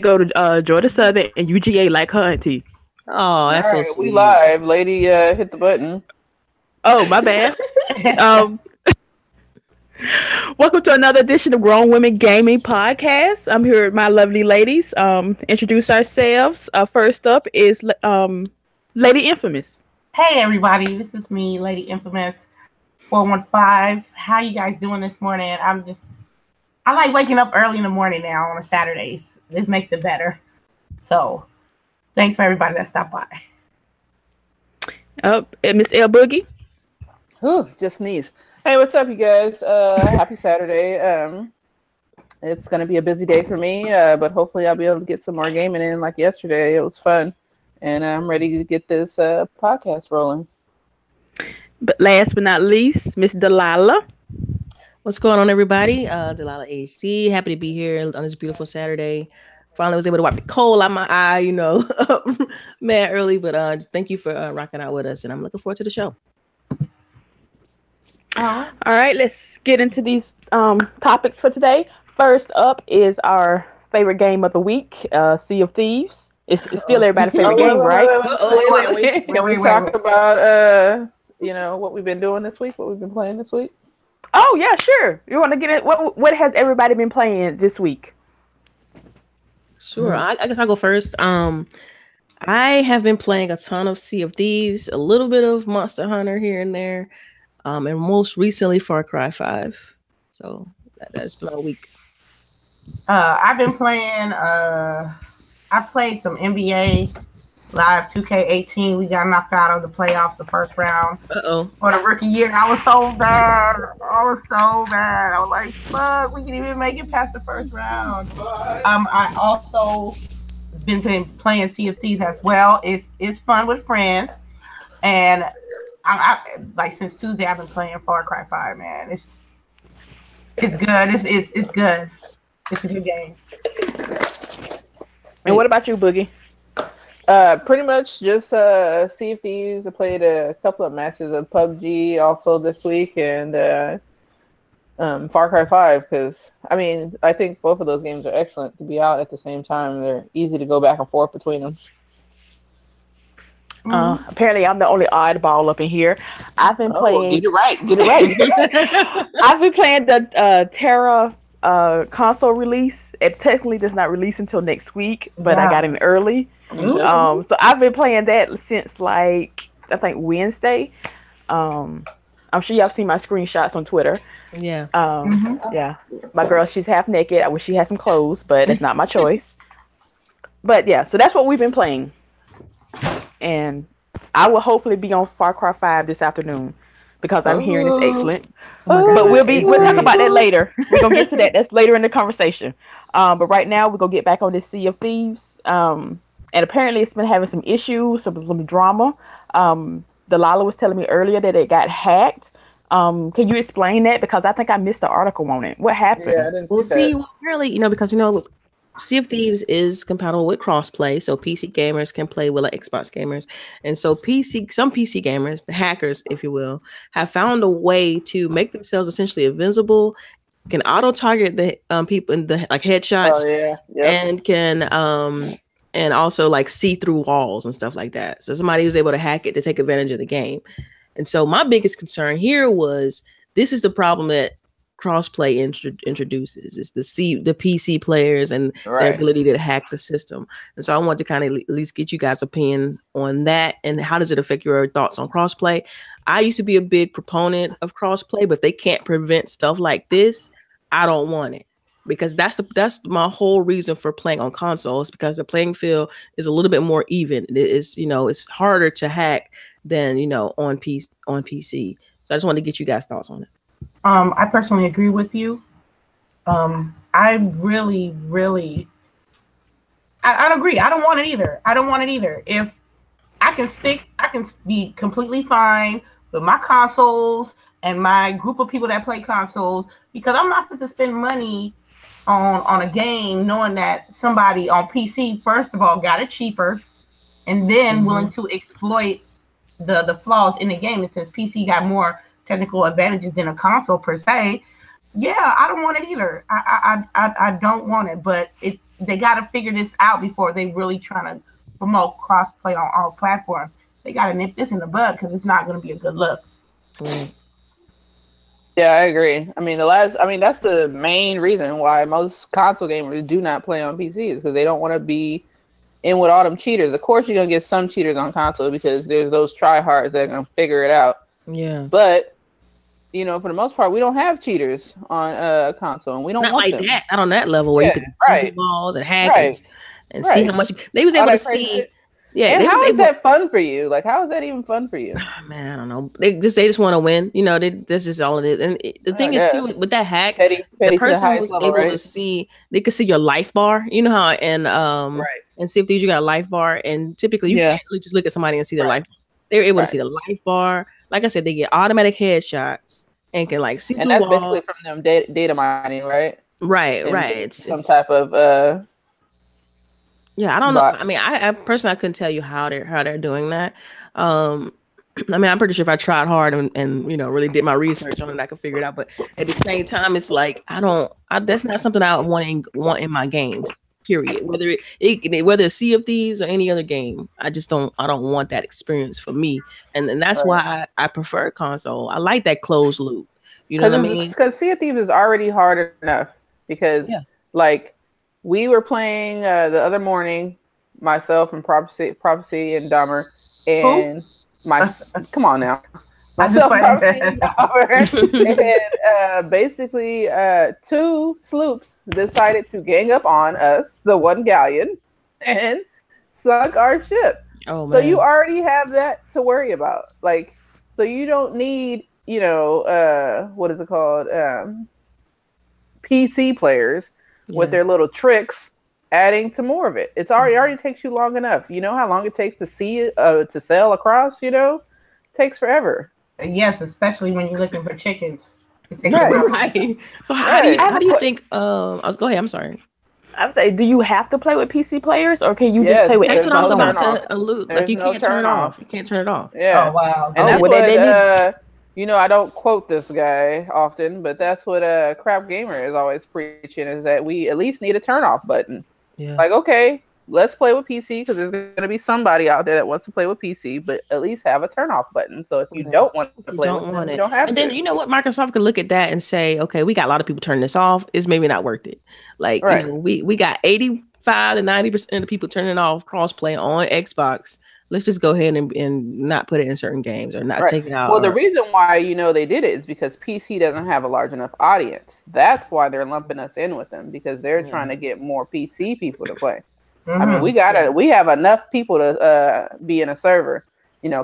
go to Georgia Southern and UGA like her auntie. Oh, that's All so right, we sweet. live. Lady, hit the button. Oh, my bad. Um, Welcome to another edition of Grown Women Gaming Podcast. I'm here with my lovely ladies. Introduce ourselves. First up is Lady Infamous. Hey everybody, this is me, Lady Infamous 415. How you guys doing this morning? I like waking up early in the morning now on a Saturdays. This makes it better. So thanks for everybody that stopped by. And Miss LBOOGIE. Whew, just sneeze. Hey, what's up, you guys? Happy Saturday. It's gonna be a busy day for me, but hopefully I'll be able to get some more gaming in like yesterday. It was fun, and I'm ready to get this podcast rolling. But last but not least, Miss DELILAH. What's going on, everybody? DELILAH HD. Happy to be here on this beautiful Saturday. Finally was able to wipe the coal out my eye, mad early, but just thank you for rocking out with us, and I'm looking forward to the show. All right, let's get into these topics for today. First up is our favorite game of the week, Sea of Thieves. It's still everybody's favorite game, right? Wait. Can we talk about what we've been doing this week? What we've been playing this week? Oh yeah, sure. You want to get it? What has everybody been playing this week? Sure, I guess I'll go first. I have been playing a ton of Sea of Thieves, a little bit of Monster Hunter here and there. And most recently Far Cry 5. So that's been a week. I've been playing I played some NBA Live 2K18. We got knocked out of the playoffs the first round. For the rookie year. I was so bad. I was like, fuck, we didn't even make it past the first round. I also been playing Sea of Thieves as well. It's fun with friends. And I like since Tuesday I've been playing Far Cry 5, man. It's good. It's good. It's a good game. And what about you, Boogie? Pretty much just Sea of Thieves. I played a couple of matches of PUBG also this week, and Far Cry 5, because I think both of those games are excellent to be out at the same time. They're easy to go back and forth between them. Apparently, I'm the only oddball up in here. I've been playing. Get it right. I've been playing the Terra console release. It technically does not release until next week, but I got in early. So I've been playing that since I think Wednesday. I'm sure y'all seen my screenshots on Twitter. Yeah. Yeah. My girl, she's half naked. I wish she had some clothes, but it's not my choice. But yeah, so that's what we've been playing. And I will hopefully be on Far Cry 5 this afternoon because I'm hearing it's excellent. But we'll talk about that later. We're gonna get to that. That's later in the conversation. But right now we're gonna get back on this Sea of Thieves. And apparently it's been having some issues, some drama. DELILAH was telling me earlier that it got hacked. Can you explain that? Because I think I missed the article on it. What happened? Yeah, I didn't see that. Apparently, because Sea of Thieves is compatible with crossplay, so PC gamers can play with Xbox gamers, and so some PC gamers, the hackers, if you will, have found a way to make themselves essentially invincible, can auto target the people in the headshots, and can and also see through walls and stuff like that. So somebody was able to hack it to take advantage of the game, and so my biggest concern here was this is the problem that crossplay introduces is the PC players and their ability to hack the system. And so I want to kind of at least get you guys' opinion on that and how does it affect your thoughts on crossplay. I used to be a big proponent of crossplay, but if they can't prevent stuff like this, I don't want it, because that's my whole reason for playing on consoles, because the playing field is a little bit more even. It is, it's harder to hack than on PC. So I just wanted to get you guys' thoughts on it. I personally agree with you. I really, I don't agree. I don't want it either. If I can be completely fine with my consoles and my group of people that play consoles, because I'm not supposed to spend money on a game knowing that somebody on PC, first of all, got it cheaper and then willing to exploit the flaws in the game. And since PC got more technical advantages than a console per se, I don't want it either. I don't want it, but they got to figure this out before they really trying to promote crossplay on all platforms. They got to nip this in the bud because it's not going to be a good look. Yeah, I agree. I mean, that's the main reason why most console gamers do not play on PC is because they don't want to be in with all them cheaters. Of course, you're gonna get some cheaters on console because there's those tryhards that are gonna figure it out. Yeah. But for the most part, we don't have cheaters on console, and we don't not want like them. that. Not on that level where you can do balls and hack and see how much they was able to see. Shit. Yeah, and how is that fun for you? Like, how is that even fun for you? Man, I don't know. They just want to win. That's just all it is. And the thing is too with that hack, the person was able to see. They could see your life bar. You know how and see if you got a life bar, and typically you can't really just look at somebody and see their life. They're able to see the life bar. Like I said, they get automatic headshots and can like see. And that's basically from them data mining, right? Right. It's some type of. Yeah, I don't know. I mean, I personally I couldn't tell you how they're doing that. I mean, I'm pretty sure if I tried hard and really did my research on it, I could figure it out. But at the same time, it's like that's not something I want in my games. Period. Whether it's Sea of Thieves or any other game, I don't want that experience for me. And that's why I prefer console. I like that closed loop. You know what I mean? Because Sea of Thieves is already hard enough because we were playing the other morning, myself and Prophecy and Dahmer, and come on now, myself, Prophecy and Dahmer, and basically 2 sloops decided to gang up on us, the one galleon, and sunk our ship. Oh, man. So you already have that to worry about, like, so you don't need what is it called, PC players. With their little tricks, adding to more of it. It's already takes you long enough. You know how long it takes to to sail across. Takes forever. Yes, especially when you're looking for chickens. It takes right. So how do you think? Go ahead. I'm sorry. I would say, do you have to play with PC players, or can you just play with? That's what I was about to allude. Like you can't turn it off. You can't turn it off. Yeah. Oh wow. And that's what I don't quote this guy often, but that's what Crap Gamer is always preaching, is that we at least need a turn off button. Yeah. Like, okay, let's play with PC because there's going to be somebody out there that wants to play with PC, but at least have a turn off button. So if you don't want to play with it, you don't have to. And then you know what? Microsoft can look at that and say, okay, we got a lot of people turning this off. It's maybe not worth it. Like, we got 85 to 90% of the people turning off crossplay on Xbox. Let's just go ahead and not put it in certain games or not take it out. Well, the reason why they did it is because PC doesn't have a large enough audience. That's why they're lumping us in with them, because they're trying to get more PC people to play. I mean, we have enough people to be in a server,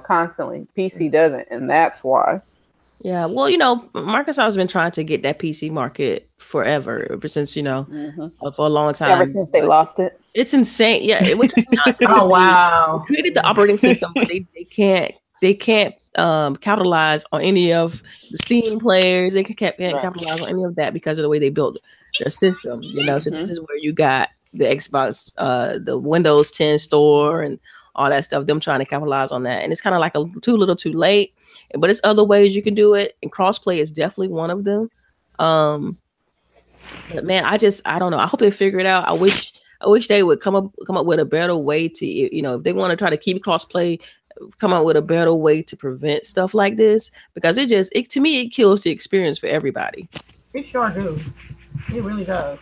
constantly. PC doesn't, and that's why. Yeah, well, Microsoft's been trying to get that PC market forever, ever since, for a long time. Ever since they lost it. It's insane. Yeah, which is nuts. Oh, wow. They created the operating system, but they can't capitalize on any of the Steam players. They can't capitalize on any of that because of the way they built their system, So this is where you got the Xbox, the Windows 10 store and all that stuff, them trying to capitalize on that. And it's kind of like too little too late. But there's other ways you can do it, and crossplay is definitely one of them. But man, I don't know. I hope they figure it out. I wish they would come up with a better way to, if they want to try to keep crossplay, come up with a better way to prevent stuff like this, because to me it kills the experience for everybody. It sure do. It really does.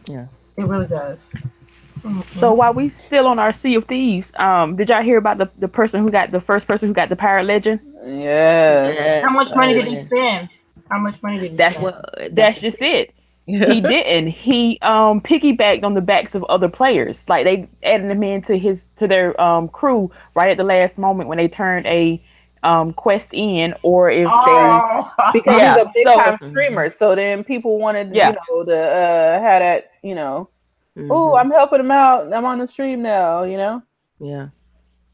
Yeah, it really does. So while we still on our Sea of Thieves, did y'all hear about the person who got the first person who got the Pirate Legend? Yeah. How much money did he spend? That's just it. He didn't. He piggybacked on the backs of other players. Like they added him into their crew right at the last moment when they turned a quest in, or if because he's a big time streamer. So then people wanted to have that oh, I'm helping him out. I'm on the stream now, Yeah. Yeah.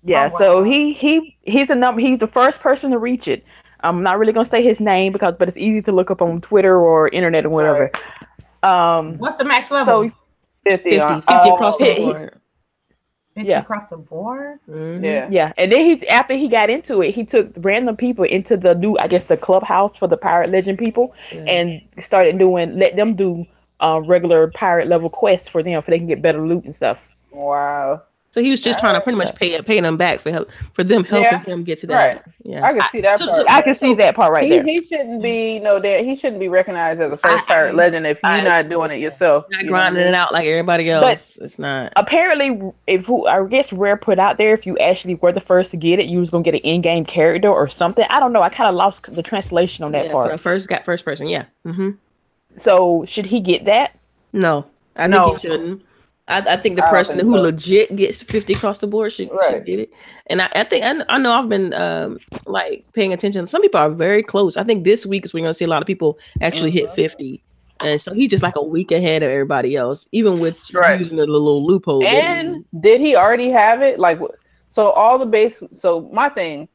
Oh, wow. So he's the first person to reach it. I'm not really gonna say his name but it's easy to look up on Twitter or internet or whatever. Right. What's the max level? So 50 across the board. 50 across the board? Mm-hmm. Yeah. And then after he got into it, he took random people into the new, I guess, the clubhouse for the Pirate Legend people, and started let them do regular pirate level quests for them, for they can get better loot and stuff. Wow. So he was just trying to pretty much pay them back for them helping him get to that. Right. Yeah, I can see that part. I can see that part right there. He shouldn't be he shouldn't be recognized as a first pirate legend if you're not doing it yourself. Not grinding it out like everybody else. But it's not. Apparently, I guess Rare put out there, if you actually were the first to get it, you was gonna get an in-game character or something. I don't know. I kind of lost the translation on that part. For the first person. Yeah. Mm-hmm. So should he get that? No, I think he shouldn't. I think the person who legit gets 50 across the board should get it. And I think I know I've been like paying attention. Some people are very close. I think this week is we're gonna see a lot of people actually hit 50. And so he's just like a week ahead of everybody else, even with using the little loophole. And did he already have it? Like, so all the base. So my thing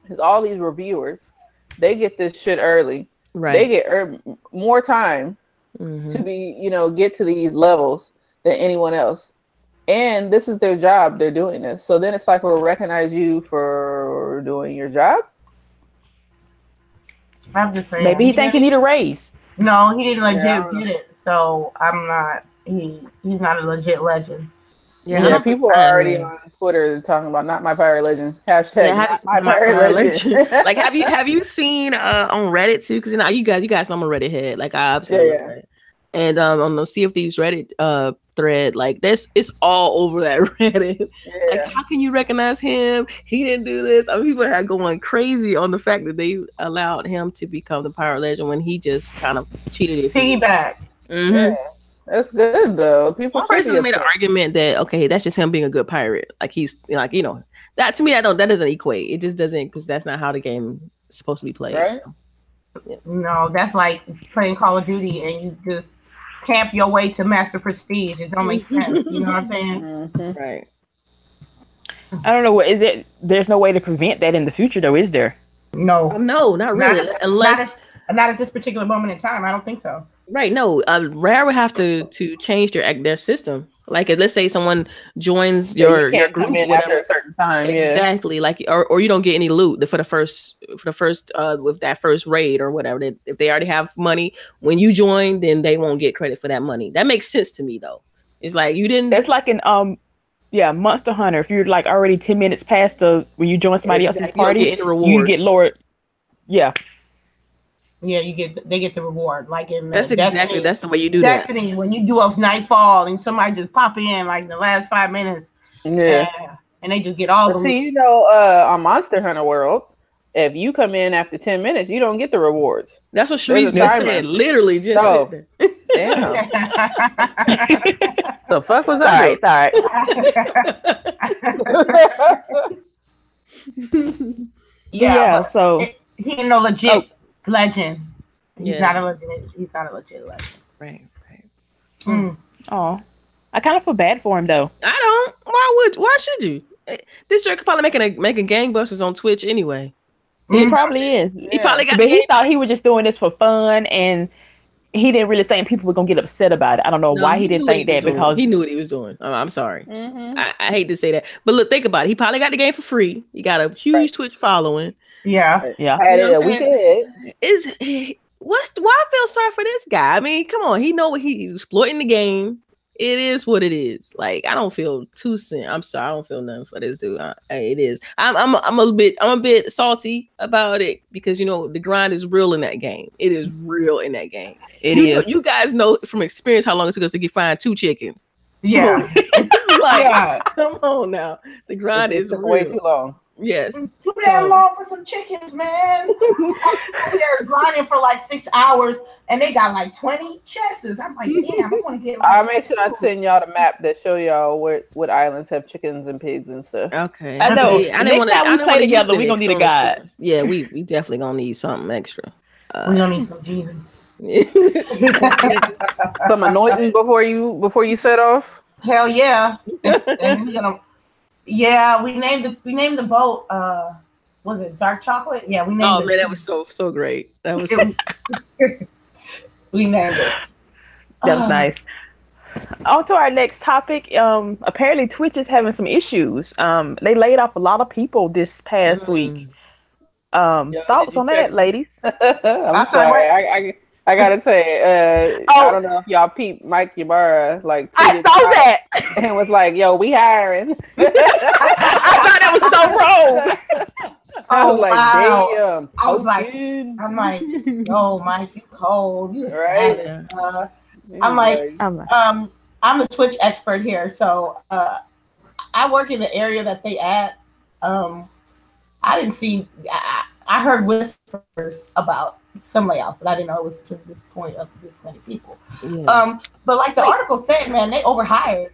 is, all these reviewers, they get this shit early. Right. They get more time to be, get to these levels than anyone else. And this is their job. They're doing this. So then it's like, we'll recognize you for doing your job. I'm just saying. Maybe he think he need a raise. No, he didn't legit get it. So I'm not, he's not a legit legend. Yeah, people are already on Twitter talking about not my pirate legend. Hashtag not my pirate legend. Like, have you seen on Reddit too? Because you guys know I'm a Reddit head. Like, I absolutely love Reddit. And on the Sea of Thieves Reddit thread, like it's all over that Reddit. Yeah. Like, how can you recognize him? He didn't do this. I mean, people are going crazy on the fact that they allowed him to become the pirate legend when he just kind of cheated it. Piggyback. Mm-hmm. Yeah, that's good though. People personally made an argument that that's just him being a good pirate. Like, he's like, that to me, that doesn't equate. It just doesn't, because that's not how the game is supposed to be played. Right? So. No, that's like playing Call of Duty and you just camp your way to Master Prestige. It don't make sense. You know what I'm saying? Mm-hmm. Right. I don't know. What is it? There's no way to prevent that in the future, though, is there? No. No, not really. Unless not at this particular moment in time. I don't think so. Right. No. Rare would have to change their system. Like, let's say someone joins your group after a certain time. Exactly. Yeah. Like, or you don't get any loot for the first with that first raid or whatever. If they already have money when you join, then they won't get credit for that money. That makes sense to me, though. It's like you didn't. That's like an Monster Hunter. If you're like already 10 minutes past when you join somebody else's party, you get lowered. Yeah. Yeah, they get the reward. Like in that's the way you do Destiny, when you do a Nightfall and somebody just pop in like the last 5 minutes. Yeah. And they just get all the see, on Monster Hunter World, if you come in after 10 minutes, you don't get the rewards. That's what Chareece just said. Literally just said that. Damn. The fuck was that? Sorry. Yeah. So he ain't no legit legend. He's not a legit. He's not a legit legend. Right. Oh, I kind of feel bad for him though. I don't. Why should you? This jerk probably making gangbusters on Twitch anyway. He probably is. He probably got. But he thought he was just doing this for fun, and he didn't really think people were gonna get upset about it. I don't know why he didn't think that, because he knew what he was doing. I'm sorry. Mm-hmm. I hate to say that, but look, think about it. He probably got the game for free. He got a huge Twitch following. Yeah. We did. Why I feel sorry for this guy? I mean, come on. He know what he's exploiting the game. It is what it is. Like, I don't feel I'm sorry. I don't feel nothing for this dude. It is. I'm a bit salty about it because the grind is real in that game. It is real in that game. It is. You guys know from experience how long it took us to find 2 chickens. Yeah. So, come on now. The grind is real. Way too long. Yes. Too damn long for some chickens, man. They're grinding for like 6 hours and they got like 20 chests. I'm like, damn, I want to get. I'll make sure I send y'all the map that show y'all what islands have chickens and pigs and stuff. Okay. I know. Next time we play together, we're gonna need a guide. Yeah, we definitely gonna need something extra. We're gonna need some Jesus. Some anointing before you set off. Hell yeah. And we're gonna. Yeah, we named the boat. Was it dark chocolate? Yeah, we named it. Oh man, that was so great. That was. We named it. That's nice. On to our next topic. Apparently Twitch is having some issues. They laid off a lot of people this past week. Thoughts on that, ladies? I'm sorry. I I gotta say, I don't know if y'all peeped Mike Ybarra like I saw that and was like, "Yo, we hiring." I thought that was so wrong. I was like, wow. "Damn!" I was like, I'm like, "Yo, Mike, you cold, you right?" I'm like, I'm the Twitch expert here, so I work in the area that they at. I didn't see. I heard whispers about some layoffs, but I didn't know it was to this point of this many people. Yeah. But like the article said, man, they overhired.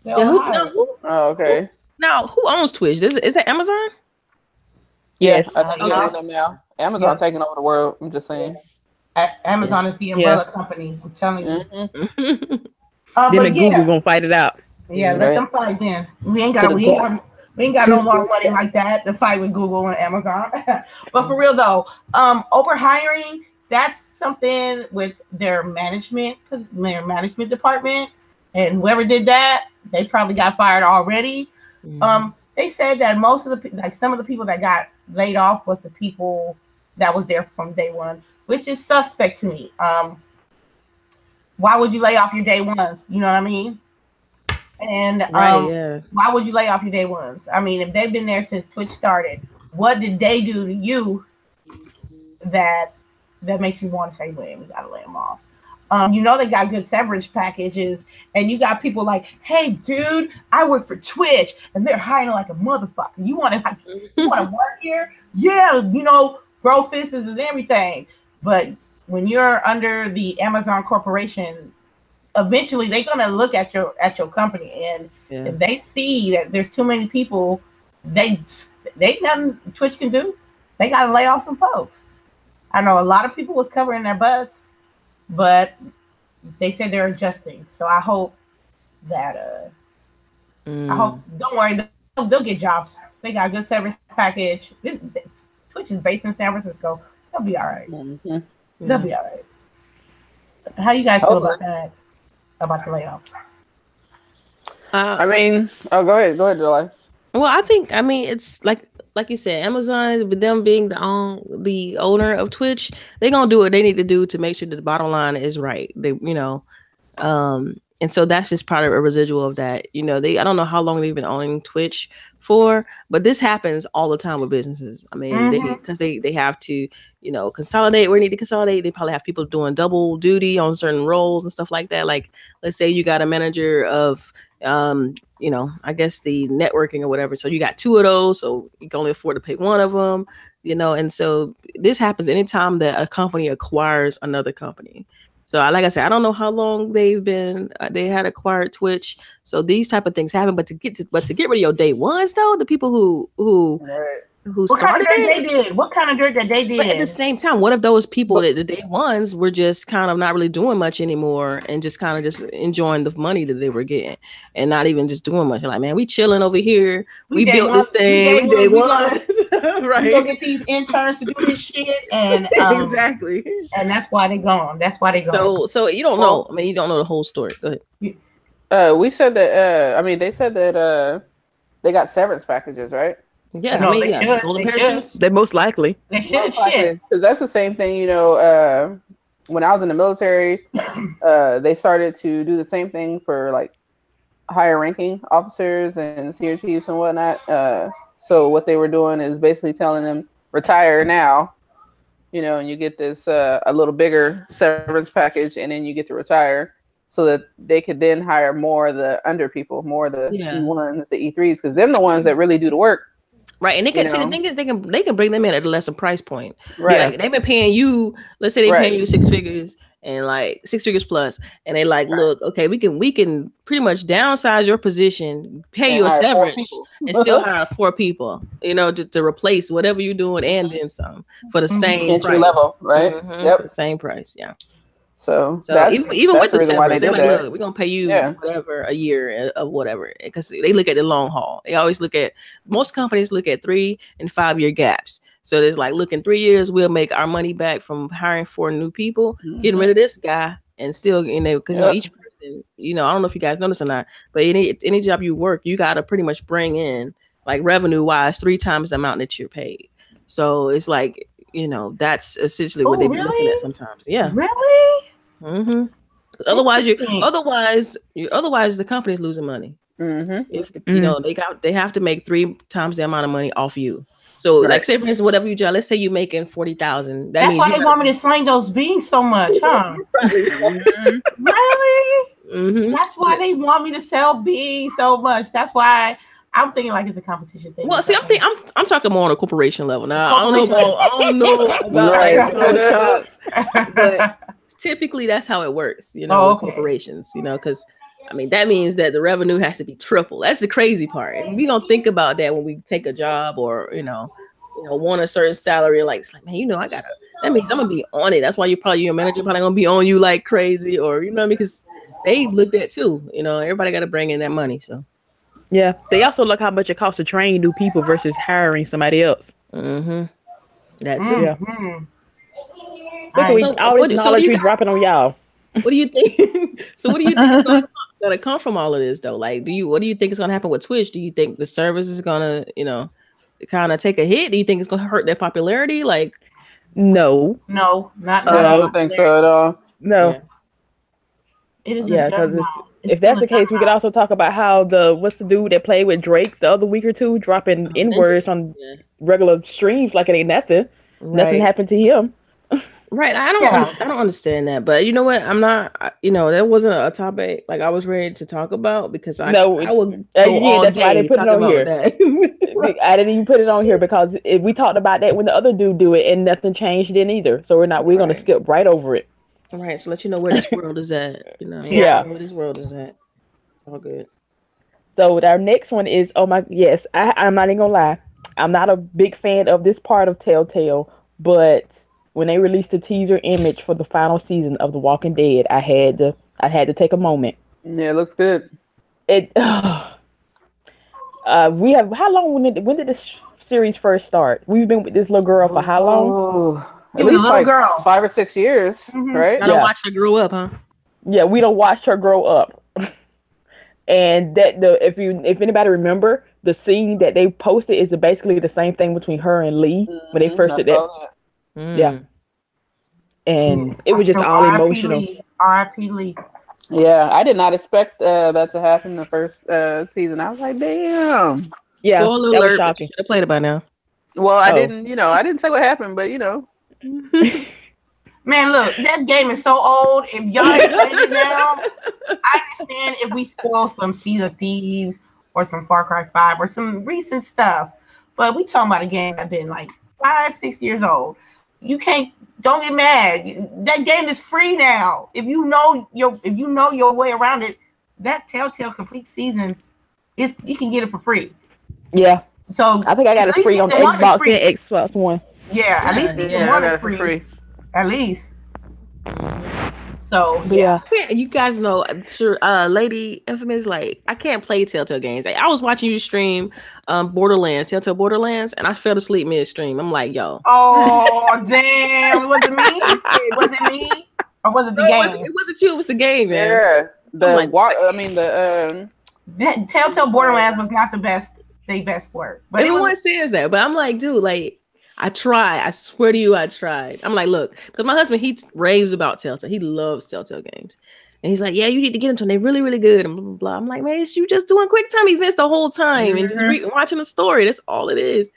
Oh, okay. Now, who owns Twitch? Is it Amazon? Yes, I think they own them now. Amazon taking over the world. I'm just saying. Amazon is the umbrella company. I'm telling you. Mm-hmm. Then Google gonna fight it out. Yeah, let them fight. Then we ain't got no more money like that to fight with Google and Amazon. But for real though, overhiring, that's something with their management department, and whoever did that, they probably got fired already. Mm-hmm. They said that most of some of the people that got laid off was the people that was there from day one, which is suspect to me. Why would you lay off your day ones? You know what I mean? And why would you lay off your day ones? I mean, if they've been there since Twitch started, what did they do to you that makes you want to say, "Man, we gotta lay them off"? You know, they got good severance packages, and you got people like, "Hey, dude, I work for Twitch, and they're hiring like a motherfucker. You want to work here? Yeah, you know, bro, fists is everything." But when you're under the Amazon corporation, eventually they're gonna look at your company, and if they see that there's too many people, they nothing Twitch can do. They gotta lay off some folks. I know a lot of people was covering their butts, but they said they're adjusting. So I hope that don't worry, they'll get jobs. They got a good severance package. Twitch is based in San Francisco. They'll be all right. Mm-hmm. They'll be all right. How you guys feel about that? About the layoffs? I mean, go ahead, July. Well, I mean, it's like you said, Amazon, with them being the owner of Twitch, they're gonna do what they need to do to make sure that the bottom line is right. They, and so that's just part of a residual of that. I don't know how long they've been owning Twitch for, but this happens all the time with businesses. I mean, because they have to, consolidate where they need to consolidate. They probably have people doing double duty on certain roles and stuff like that. Like, let's say you got a manager of, I guess the networking or whatever. So you got two of those, so you can only afford to pay one of them, and so this happens anytime that a company acquires another company. So like I said, I don't know how long they had acquired Twitch. So these type of things happen, but to get rid of your day ones though, the people who started it. What kind of dirt that they did? But at the same time, what if those people that the day ones were just kind of not really doing much anymore and just kind of just enjoying the money that they were getting and not even just doing much? Like, man, we chilling over here. We built this thing. Day one. Right. We gonna get these interns to do this shit, and exactly. And that's why they gone. That's why they gone. So you don't know. I mean, you don't know the whole story. Go ahead. We said that. they said that they got severance packages, right? Yeah, no, they should. They most likely. They should. Shit. Because that's the same thing, when I was in the military, they started to do the same thing for like higher ranking officers and senior chiefs and whatnot. So what they were doing is basically telling them retire now, and you get this a little bigger severance package, and then you get to retire, so that they could then hire more of the under people, more of the E1s, the E3s, because they're the ones that really do the work. Right, and they can see the thing is they can bring them in at a lesser price point. Right, like they've been paying you. Let's say they're paying you 6 figures and like 6 figures plus, and they like, look, okay, we can pretty much downsize your position, pay you a severance, and still hire 4 people. To replace whatever you're doing and then some for the same entry price. Level, right? Mm-hmm, yep, the same price. Yeah. So even with the severance, they're like, that. look, we're gonna pay you whatever a year of whatever, because they look at the long haul. They always most companies look at 3 and 5 year gaps. So there's like, look, in 3 years we'll make our money back from hiring 4 new people, getting rid of this guy, and still because each person, I don't know if you guys notice or not, but any job you work, you gotta pretty much bring in like revenue wise 3 times the amount that you're paid. So it's like, you know, that's essentially what they be looking at sometimes. Yeah. Really? Mm-hmm. Otherwise, the company's losing money. Mm-hmm. If you know they have to make 3 times the amount of money off you. So, like, say for instance, whatever you do, let's say you're making 40,000. That's why they want me to sling those beans so much, huh? Mm-hmm. Really? Mm-hmm. That's why they want me to sell beans so much. That's why I'm thinking like it's a competition thing. Well, see, I'm talking more on a corporation level now. I don't know about like small shops, but typically that's how it works, you know, with corporations, you know, because I mean that means that the revenue has to be triple. That's the crazy part. And we don't think about that when we take a job or you know want a certain salary. Like it's like, man, you know, that means I'm gonna be on it. That's why your manager probably gonna be on you like crazy, or you know what I mean? Because they looked at too. You know, everybody got to bring in that money. So yeah, they also look how much it costs to train new people versus hiring somebody else. Mm-hmm. That too. Yeah. Look, all this knowledge we dropping on y'all. What do you think? So what do you think is gonna come from all of this though? Like, what do you think is gonna happen with Twitch? Do you think the service is gonna, you know, kind of take a hit? Do you think it's gonna hurt their popularity? Like, no, not. I don't think so at all. No. Yeah. It is. Yeah, because if that's the case, we could also talk about how what's the dude that played with Drake the other week or two dropping N-words on regular streams like it ain't nothing. Right. Nothing happened to him. Right. I don't understand that. But you know what? I'm not, you know, that wasn't a topic like I was ready to talk about because I would go all that's why I didn't put it on here. That. I didn't even put it on here because we talked about that when the other dude do it and nothing changed then either. So we're going to skip right over it. Right. So let you know where this world is at. You know, where this world is at. All good. So our next one is, I'm not even gonna lie. I'm not a big fan of this part of Telltale, but when they released the teaser image for the final season of The Walking Dead, I had to take a moment. Yeah, it looks good. We have how long when did this series first start? We've been with this little girl for how long? At least like 5 or 6 years, right? I don't watch her grow up, huh? Yeah, we don't watch her grow up. And that if anybody remember the scene that they posted is basically the same thing between her and Lee when they first did that. Yeah, and it was just all emotional. R.I.P. Lee. Yeah, I did not expect that to happen in the first season. I was like, damn. Yeah, that was shocking. Should have played it by now. Well, I didn't say what happened, but you know. Man, look, that game is so old. If y'all ain't playing it now, I understand if we spoil some Sea of Thieves or some Far Cry 5 or some recent stuff. But we talking about a game that's been like 5-6 years old. Don't get mad. That game is free now. If you know your way around it, that Telltale Complete Seasons, you can get it for free. Yeah. So I think I got it free on Xbox and Xbox One. Yeah, at least season one is free. At least. So yeah, you guys know, sure. Lady Infamous, like I can't play Telltale games. Like, I was watching you stream, Telltale Borderlands, and I fell asleep midstream. I'm like, yo. Oh damn! Was it me? Was it me? Or was it the game? It wasn't you. It was the game, man. Yeah. That Telltale Borderlands was not the best. They best work. But everyone says that, but I'm like, dude, like. I swear to you, I tried. I'm like, look, because my husband, he raves about Telltale. He loves Telltale games. And he's like, yeah, you need to get into them. They're really, really good. And blah, blah, blah. I'm like, man, you just doing quick time events the whole time and just watching a story. That's all it is.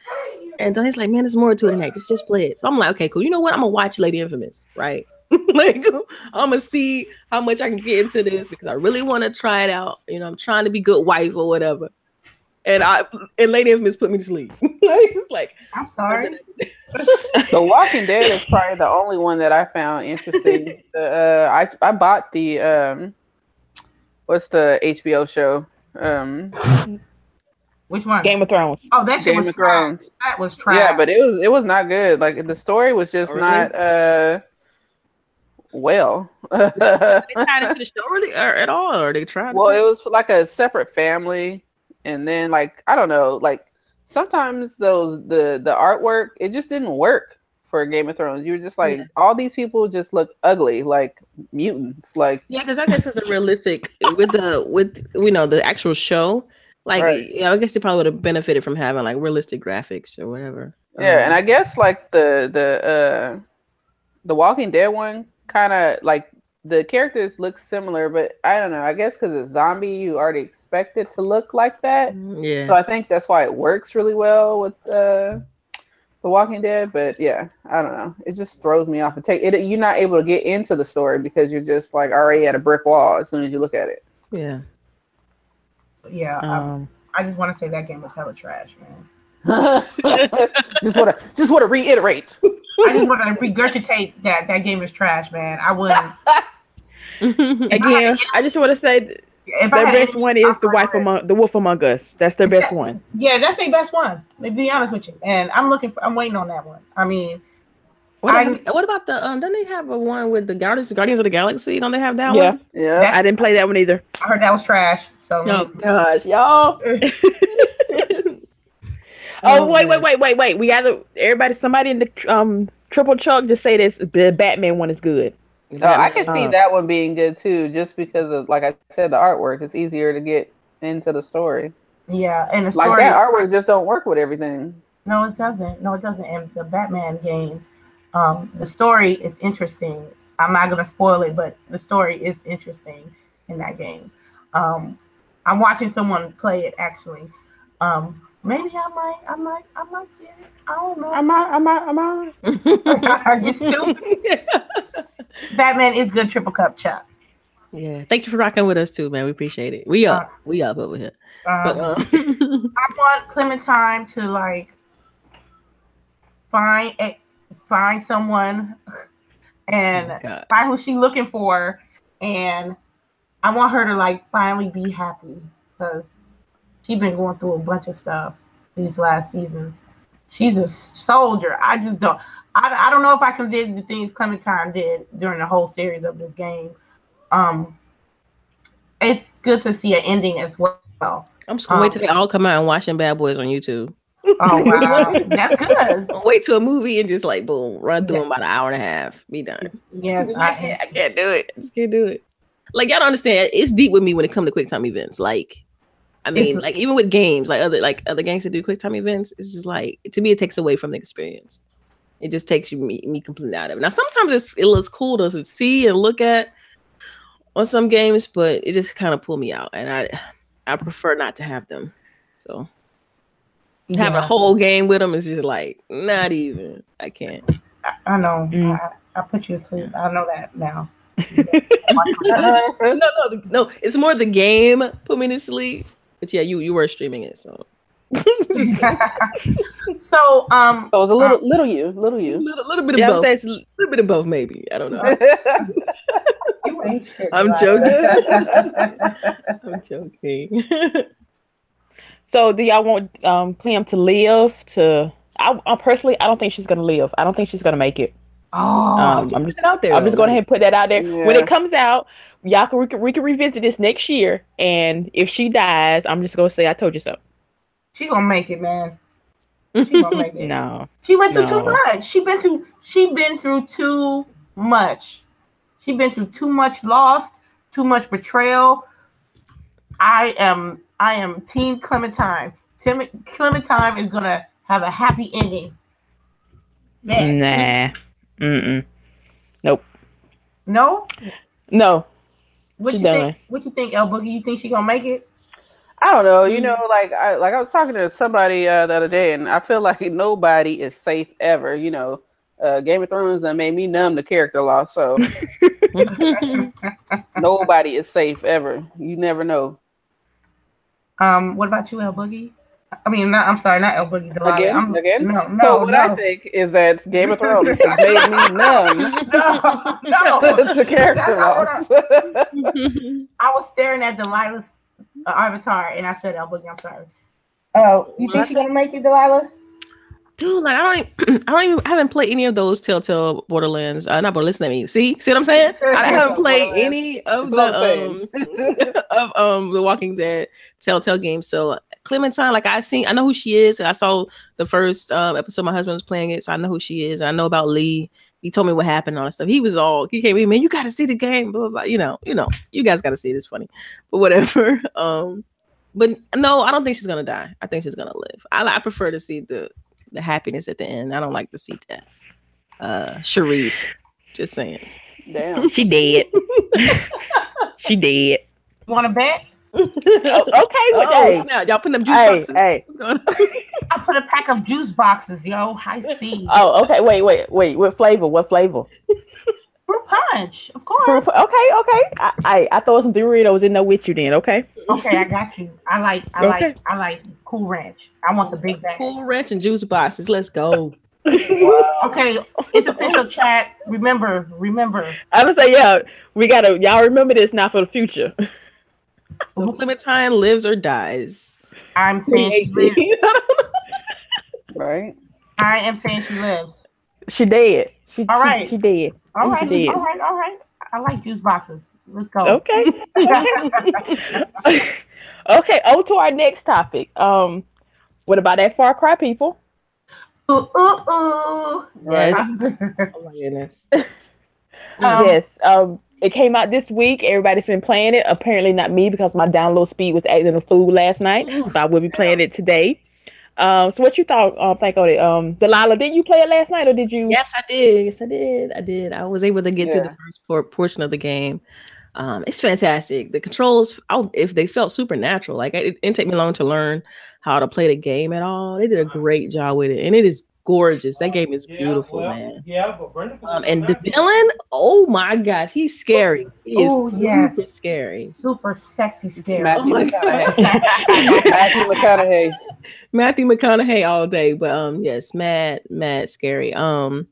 And he's like, man, there's more to it than that. Just play it. So I'm like, okay, cool. You know what? I'm going to watch Lady Infamous, right? Like, I'm going to see how much I can get into this because I really want to try it out. You know, I'm trying to be good wife or whatever. And Lady Infamous put me to sleep. It's like, I'm sorry. The Walking Dead is probably the only one that I found interesting. I bought the what's the HBO show? Which one? Game of Thrones. Oh, that shit was trash. That was trash. Yeah, but it was not good. Like the story was just not well. They tried to finish the show really at all, or they tried. Well, it was like a separate family. And then, like, I don't know, like sometimes the artwork, it just didn't work for Game of Thrones. You were just like, all these people just look ugly, like mutants. Like, yeah, because I guess it's a realistic with the actual show. Like, Right. yeah, I guess it probably would have benefited from having like realistic graphics or whatever. Yeah, and I guess like the Walking Dead one kind of like the characters look similar, but I don't know. I guess because it's zombie, you already expect it to look like that. Yeah. So I think that's why it works really well with The Walking Dead. But yeah, I don't know. It just throws me off. You're not able to get into the story because you're just like already at a brick wall as soon as you look at it. Yeah. Yeah. I just want to say that game was hella trash, man. just want to reiterate. I just want to regurgitate that game is trash, man. I wouldn't. Again, I just want to say their best one is the Wolf Among Us. That's their best one. Yeah, that's their best one. To be honest with you, and I'm waiting on that one. I mean, what about the Don't they have a one with the Guardians of the Galaxy? Don't they have that one? Yeah. I didn't play that one either. I heard that was trash. So oh gosh, y'all. Oh wait! We gotta somebody in the triple chunk just say this. The Batman one is good. Oh, I can see that one being good too, just because of, like I said, the artwork. It's easier to get into the story. Yeah, and the story, like that artwork just don't work with everything. No, it doesn't. And the Batman game, the story is interesting. I'm not gonna spoil it, but the story is interesting in that game. I'm watching someone play it actually. Maybe I might get it. I don't know. I might. You stupid. Batman is good. Triple Cup Chuck. Yeah, thank you for rocking with us too, man. We appreciate it. We up over here. I want Clementine to like find someone and find who she's looking for, and I want her to like finally be happy because she's been going through a bunch of stuff these last seasons. She's a soldier. I just don't. I don't know if I can do the things Clementine did during the whole series of this game. It's good to see an ending as well. I'm just gonna wait till they all come out and watching Bad Boys on YouTube. Oh wow, that's good. I'll wait till a movie and just like boom, run through them about an hour and a half. Be done. Yes, I can't do it. I just can't do it. Like y'all don't understand. It's deep with me when it comes to quick time events. Like. I mean, like even with games, like other games that do quick time events, it's just like to me it takes away from the experience. It just takes me completely out of it. Now sometimes it looks cool to see and look at on some games, but it just kind of pull me out, and I prefer not to have them. So having a whole game with them is just like not even. I can't. I know. I put you to sleep. I know that now. No. It's more the game put me to sleep. But yeah, you were streaming it, so. So so it was a little you, little bit of both, a little bit of both, maybe. I don't know. You ain't shit. I'm joking. I'm joking. So, do y'all want Clem to live? I personally, I don't think she's gonna live. I don't think she's gonna make it. I'm just out there. I'm just going ahead and put that out there. Yeah. When it comes out, y'all we can revisit this next year. And if she dies, I'm just gonna say I told you so. She gonna make it, man. She gonna make it. No, she went through too much. She been through too much. She been through too much loss, too much betrayal. I am Team Clementine. Clementine is gonna have a happy ending. Nah. Nope. No? No. What you think? What you think, LBOOGIE? You think she gonna make it? I don't know. You know, like I was talking to somebody the other day, and I feel like nobody is safe ever. You know, Game of Thrones that made me numb to character loss, so nobody is safe ever. You never know. What about you, LBOOGIE? I mean, I'm sorry, not LBOOGIE. Again? No. So what I think is that Game of Thrones has made me numb. No. It's a character loss. I was staring at Delilah's avatar, and I said, "LBOOGIE, I'm sorry." Oh, you think she's gonna make it, Delilah? Dude, like I haven't played any of those Telltale Borderlands. Not Borderlands. Let me see what I'm saying. I haven't played any of the Walking Dead Telltale games. So Clementine, like I know who she is. I saw the first episode. My husband was playing it, so I know who she is. I know about Lee. He told me what happened and all that stuff. He came in, man, you got to see the game. Blah, blah, blah. You know, you guys got to see it. It's funny, but whatever. But no, I don't think she's gonna die. I think she's gonna live. I prefer to see the happiness at the end. I don't like to see death. Chareece, just saying. Damn. She dead. She dead. You want to bet? Okay, but hey, snap. Y'all putting them juice boxes. Hey. What's going on? I put a pack of juice boxes, yo. I see. Oh, okay. Wait. What flavor? What flavor? Fruit punch, of course. Okay. I throw some Doritos in there with you then. Okay. Okay, I got you. I like Cool Ranch. I want the big bag. Cool Ranch and juice boxes. Let's go. Okay, it's official, chat. Remember. I would say, yeah, we gotta. Y'all remember this now for the future. So Clementine lives or dies. I'm saying she lives. Right. I am saying she lives. She dead. She dead. All right. She dead. All right. I like juice boxes. Let's go. Okay. Okay. On to our next topic. What about that Far Cry people? Ooh. Yes. Right. Oh my goodness. Yes. It came out this week. Everybody's been playing it. Apparently not me because my download speed was acting a fool last night. So I will be playing it today. So what you think of it? Delilah, did you play it last night or did you? Yes, I did. I was able to get through the first portion of the game. It's fantastic. The controls, if they felt supernatural, like it didn't take me long to learn how to play the game at all. They did a great job with it, and it is gorgeous. That game is beautiful, man. Yeah, but Brenda. And the villain, oh my gosh, he's scary. He is super scary. Super sexy scary. Matthew McConaughey. Matthew McConaughey all day, but yes, mad scary. I'm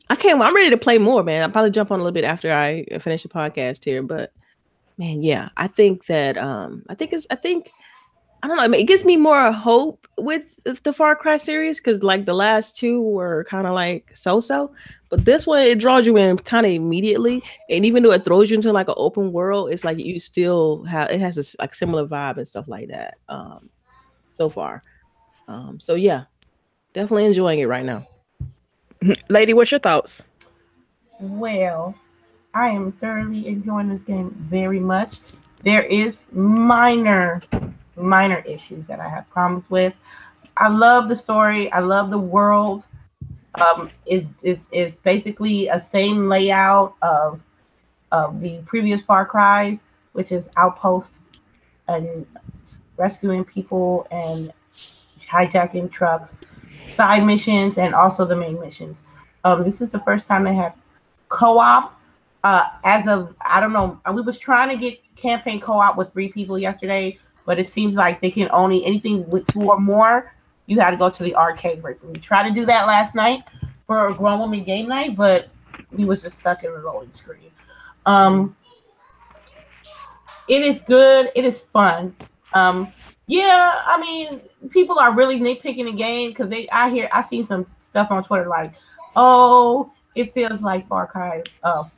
ready to play more, man. I'll probably jump on a little bit after I finish the podcast here, but man, yeah, I think that I don't know. I mean, it gives me more hope with the Far Cry series because, like, the last two were kind of like so-so, but this one it draws you in kind of immediately, and even though it throws you into like an open world, it's like you still have it has this like similar vibe and stuff like that. So far, so yeah, definitely enjoying it right now. Lady, what's your thoughts? Well, I am thoroughly enjoying this game very much. There is minor issues that I have problems with. I love the story. I love the world. Is basically a same layout of the previous Far Cries, which is outposts and rescuing people and hijacking trucks, side missions, and also the main missions. This is the first time they have co-op. As of, I don't know, we was trying to get campaign co-op with 3 people yesterday, but it seems like they can only anything with 2 or more. You had to go to the arcade version. We tried to do that last night for a grown woman game night, but we was just stuck in the loading screen. It is good. It is fun. Yeah, I mean, people are really nitpicking the game because I seen some stuff on Twitter like, oh, it feels like Far Cry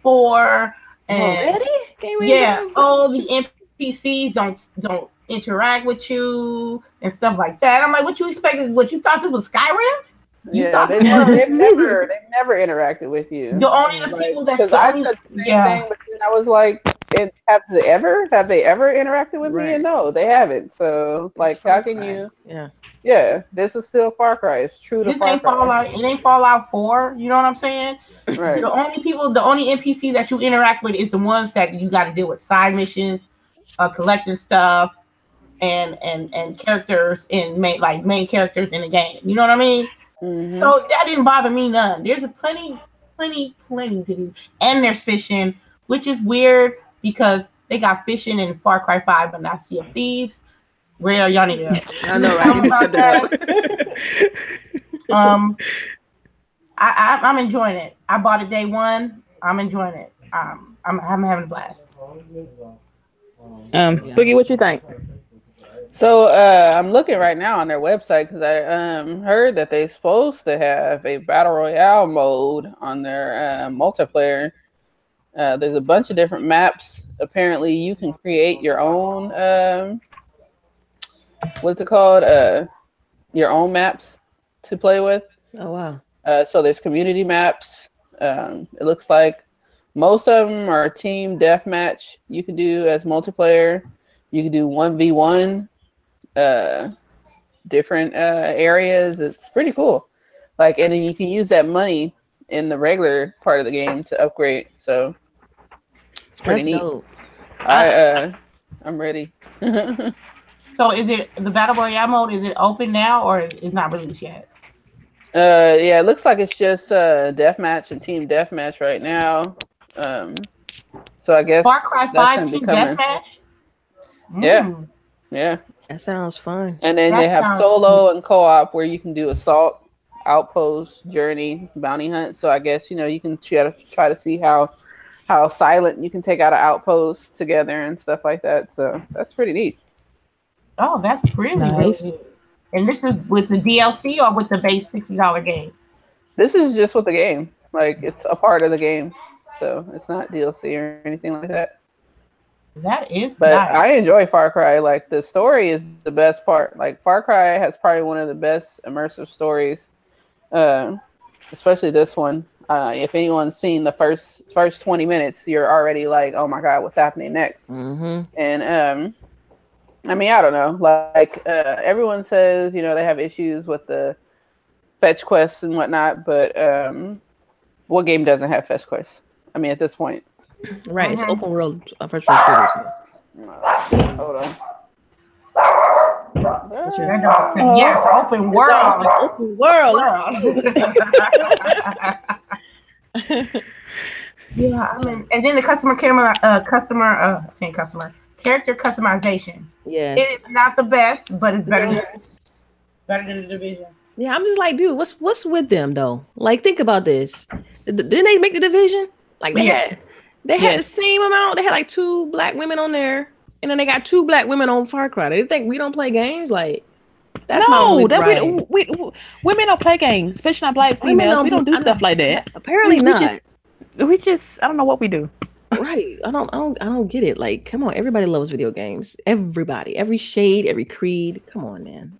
4, and the NPCs don't interact with you and stuff like that. I'm like, what you expected? What you thought this was Skyrim? They've never interacted with you. The only people that I said the same thing, but then I was like, have they ever interacted with me? And no, they haven't. So like, how can you? Yeah, this is still Far Cry. It's true to Far Cry. It ain't Fallout 4. You know what I'm saying? Right. The only NPC that you interact with is the ones that you got to deal with side missions, collecting stuff, and characters in main characters in the game. You know what I mean? Mm-hmm. So that didn't bother me none. There's plenty to do, and there's fishing, which is weird because they got fishing in Far Cry 5, but not Sea of Thieves. Where y'all need to? I know, right? You need to step that up. I'm enjoying it. I bought it day one. I'm enjoying it. I'm having a blast. Boogie, what you think? So I'm looking right now on their website because I heard that they're supposed to have a battle royale mode on their multiplayer. There's a bunch of different maps. Apparently, you can create your own. What's it called? Your own maps to play with. Oh wow! So there's community maps. It looks like most of them are team deathmatch. You can do as multiplayer. You can do 1v1, different areas. It's pretty cool. Like, and then you can use that money in the regular part of the game to upgrade. So it's pretty neat. Dope. I'm ready. So is it the Battle Royale mode? Is it open now or is not released yet? Yeah, it looks like it's just deathmatch and team deathmatch right now. So I guess Far Cry 5 team deathmatch. Yeah, yeah. That sounds fun. And then they have solo and co-op where you can do assault, outpost, journey, bounty hunt. So I guess you can try to see how silent you can take out an outpost together and stuff like that. So that's pretty neat. Oh, that's really nice. Really. And this is with the DLC or with the base $60 game? This is just with the game. Like, it's a part of the game. So it's not DLC or anything like that. That is But nice. I enjoy Far Cry. Like, the story is the best part. Like, Far Cry has probably one of the best immersive stories. Especially this one. If anyone's seen the first 20 minutes, you're already like, oh my God, what's happening next? Mm-hmm. And I mean, I don't know. Like, everyone says, they have issues with the fetch quests and whatnot, but what game doesn't have fetch quests? I mean, at this point. Right, it's open world virtual shooters. Hold on. Yes, open world. Open world. Yeah, I mean, and then the character customization. Yeah, it's not the best, but it's better than the Division. Yeah, I'm just like, dude, what's with them though? Like, think about this. Didn't they make the Division? Like, they had the same amount. They had like 2 black women on there, and then they got 2 black women on Far Cry. They think we don't play games? Like, that's my only gripe. Women don't play games, especially not black females. We don't do stuff like that. Apparently not. We just I don't know what we do. Right. I don't get it. Like, come on, everybody loves video games. Everybody, every shade, every creed. Come on, man.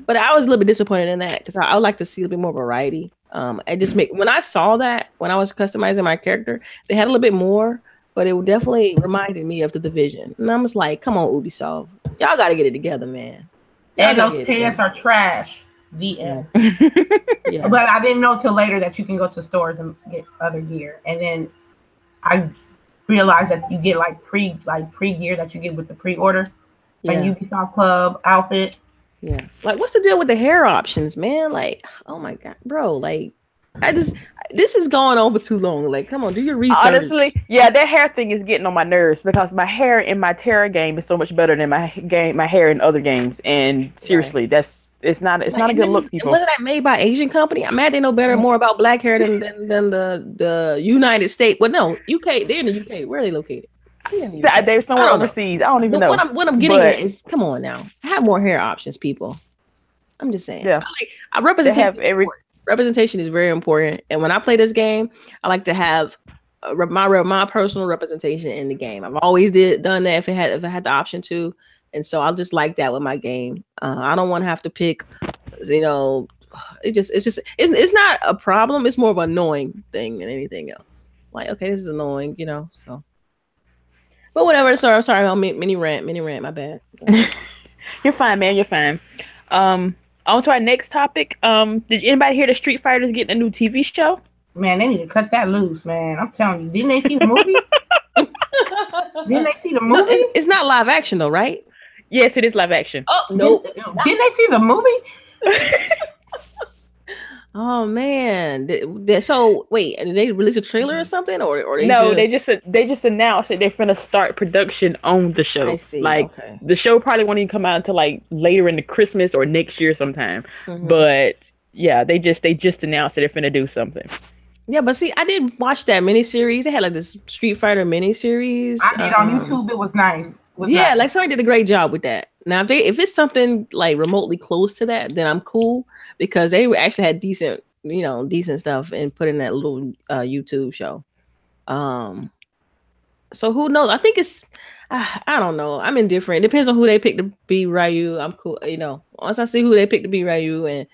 But I was a little bit disappointed in that because I would like to see a bit more variety. When I saw that when I was customizing my character, they had a little bit more, but it definitely reminded me of the Division. And I'm just like, come on, Ubisoft, y'all got to get it together, man. And those pants are trash. The end. Yeah. But I didn't know till later that you can go to stores and get other gear, and then I realized that you get like pre gear that you get with the pre-order, like Ubisoft Club outfit. Yeah, like what's the deal with the hair options, man? Like, oh my God, bro, like this is going on for too long. Like, come on, do your research. Honestly, yeah, that hair thing is getting on my nerves because my hair in my Terra game is so much better than my hair in other games, and seriously, it's not a good look, people. Wasn't that made by Asian company? I'm mad they know more about black hair than the United States. Well, no, UK. They're in the UK. Where are they located? They're somewhere overseas. I don't even know. What I'm getting at is, come on now, have more hair options, people. I'm just saying. Yeah, representation is very important. And when I play this game, I like to have my personal representation in the game. I've always done that if I had the option to. And so I'll just like that with my game. I don't want to have to pick, it's not a problem. It's more of an annoying thing than anything else. Like, okay, this is annoying, so. But whatever. Sorry. Mini rant. My bad. You're fine, man. You're fine. On to our next topic. Did anybody hear the Street Fighter's getting a new TV show? Man, they need to cut that loose, man. I'm telling you. Didn't they see the movie? No, it's not live action though, right? Yes, it is live action. Oh no! Didn't they see the movie? Oh man! So wait, did they release a trailer or something, or they just announced that they're gonna start production on the show. I see. Like the show probably won't even come out until like later in the Christmas or next year sometime. Mm-hmm. But yeah, they just announced that they're gonna do something. Yeah, but see, I did watch that miniseries. They had like this Street Fighter miniseries. I did on YouTube. It was nice. Like somebody did a great job with that. Now, if it's something like remotely close to that, then I'm cool because they actually had decent stuff and put in that little YouTube show. So who knows? I think it's, I don't know. I'm indifferent. It depends on who they pick to be Ryu. I'm cool. Once I see who they pick to be Ryu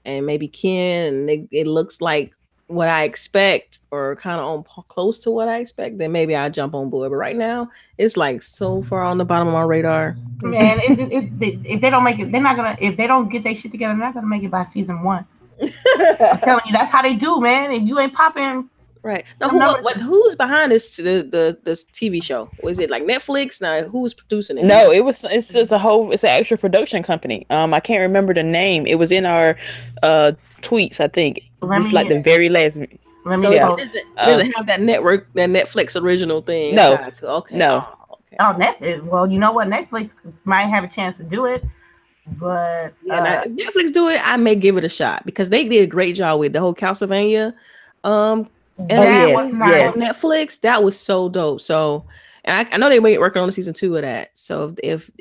and maybe Ken, and it looks like what I expect or kind of on close to what I expect, then maybe I'll jump on board. But right now, it's like so far on the bottom of my radar. Man, if they don't make it, they're not gonna. If they don't get their shit together, they're not gonna make it by season 1. I'm telling you, that's how they do, man. If you ain't popping, right now, who's behind this this TV show? Was it like Netflix? Now, who's producing it? No, it's just it's an extra production company. I can't remember the name. It was in our tweets, I think. Just like the very last. So it doesn't have that Netflix original thing. No. Okay. No. Okay. Oh, Netflix. Well, you know what? Netflix might have a chance to do it, but if Netflix do it, I may give it a shot because they did a great job with the whole Castlevania. Was nice. On Netflix, that was so dope. So, and I know they may working on the season 2 of that. So if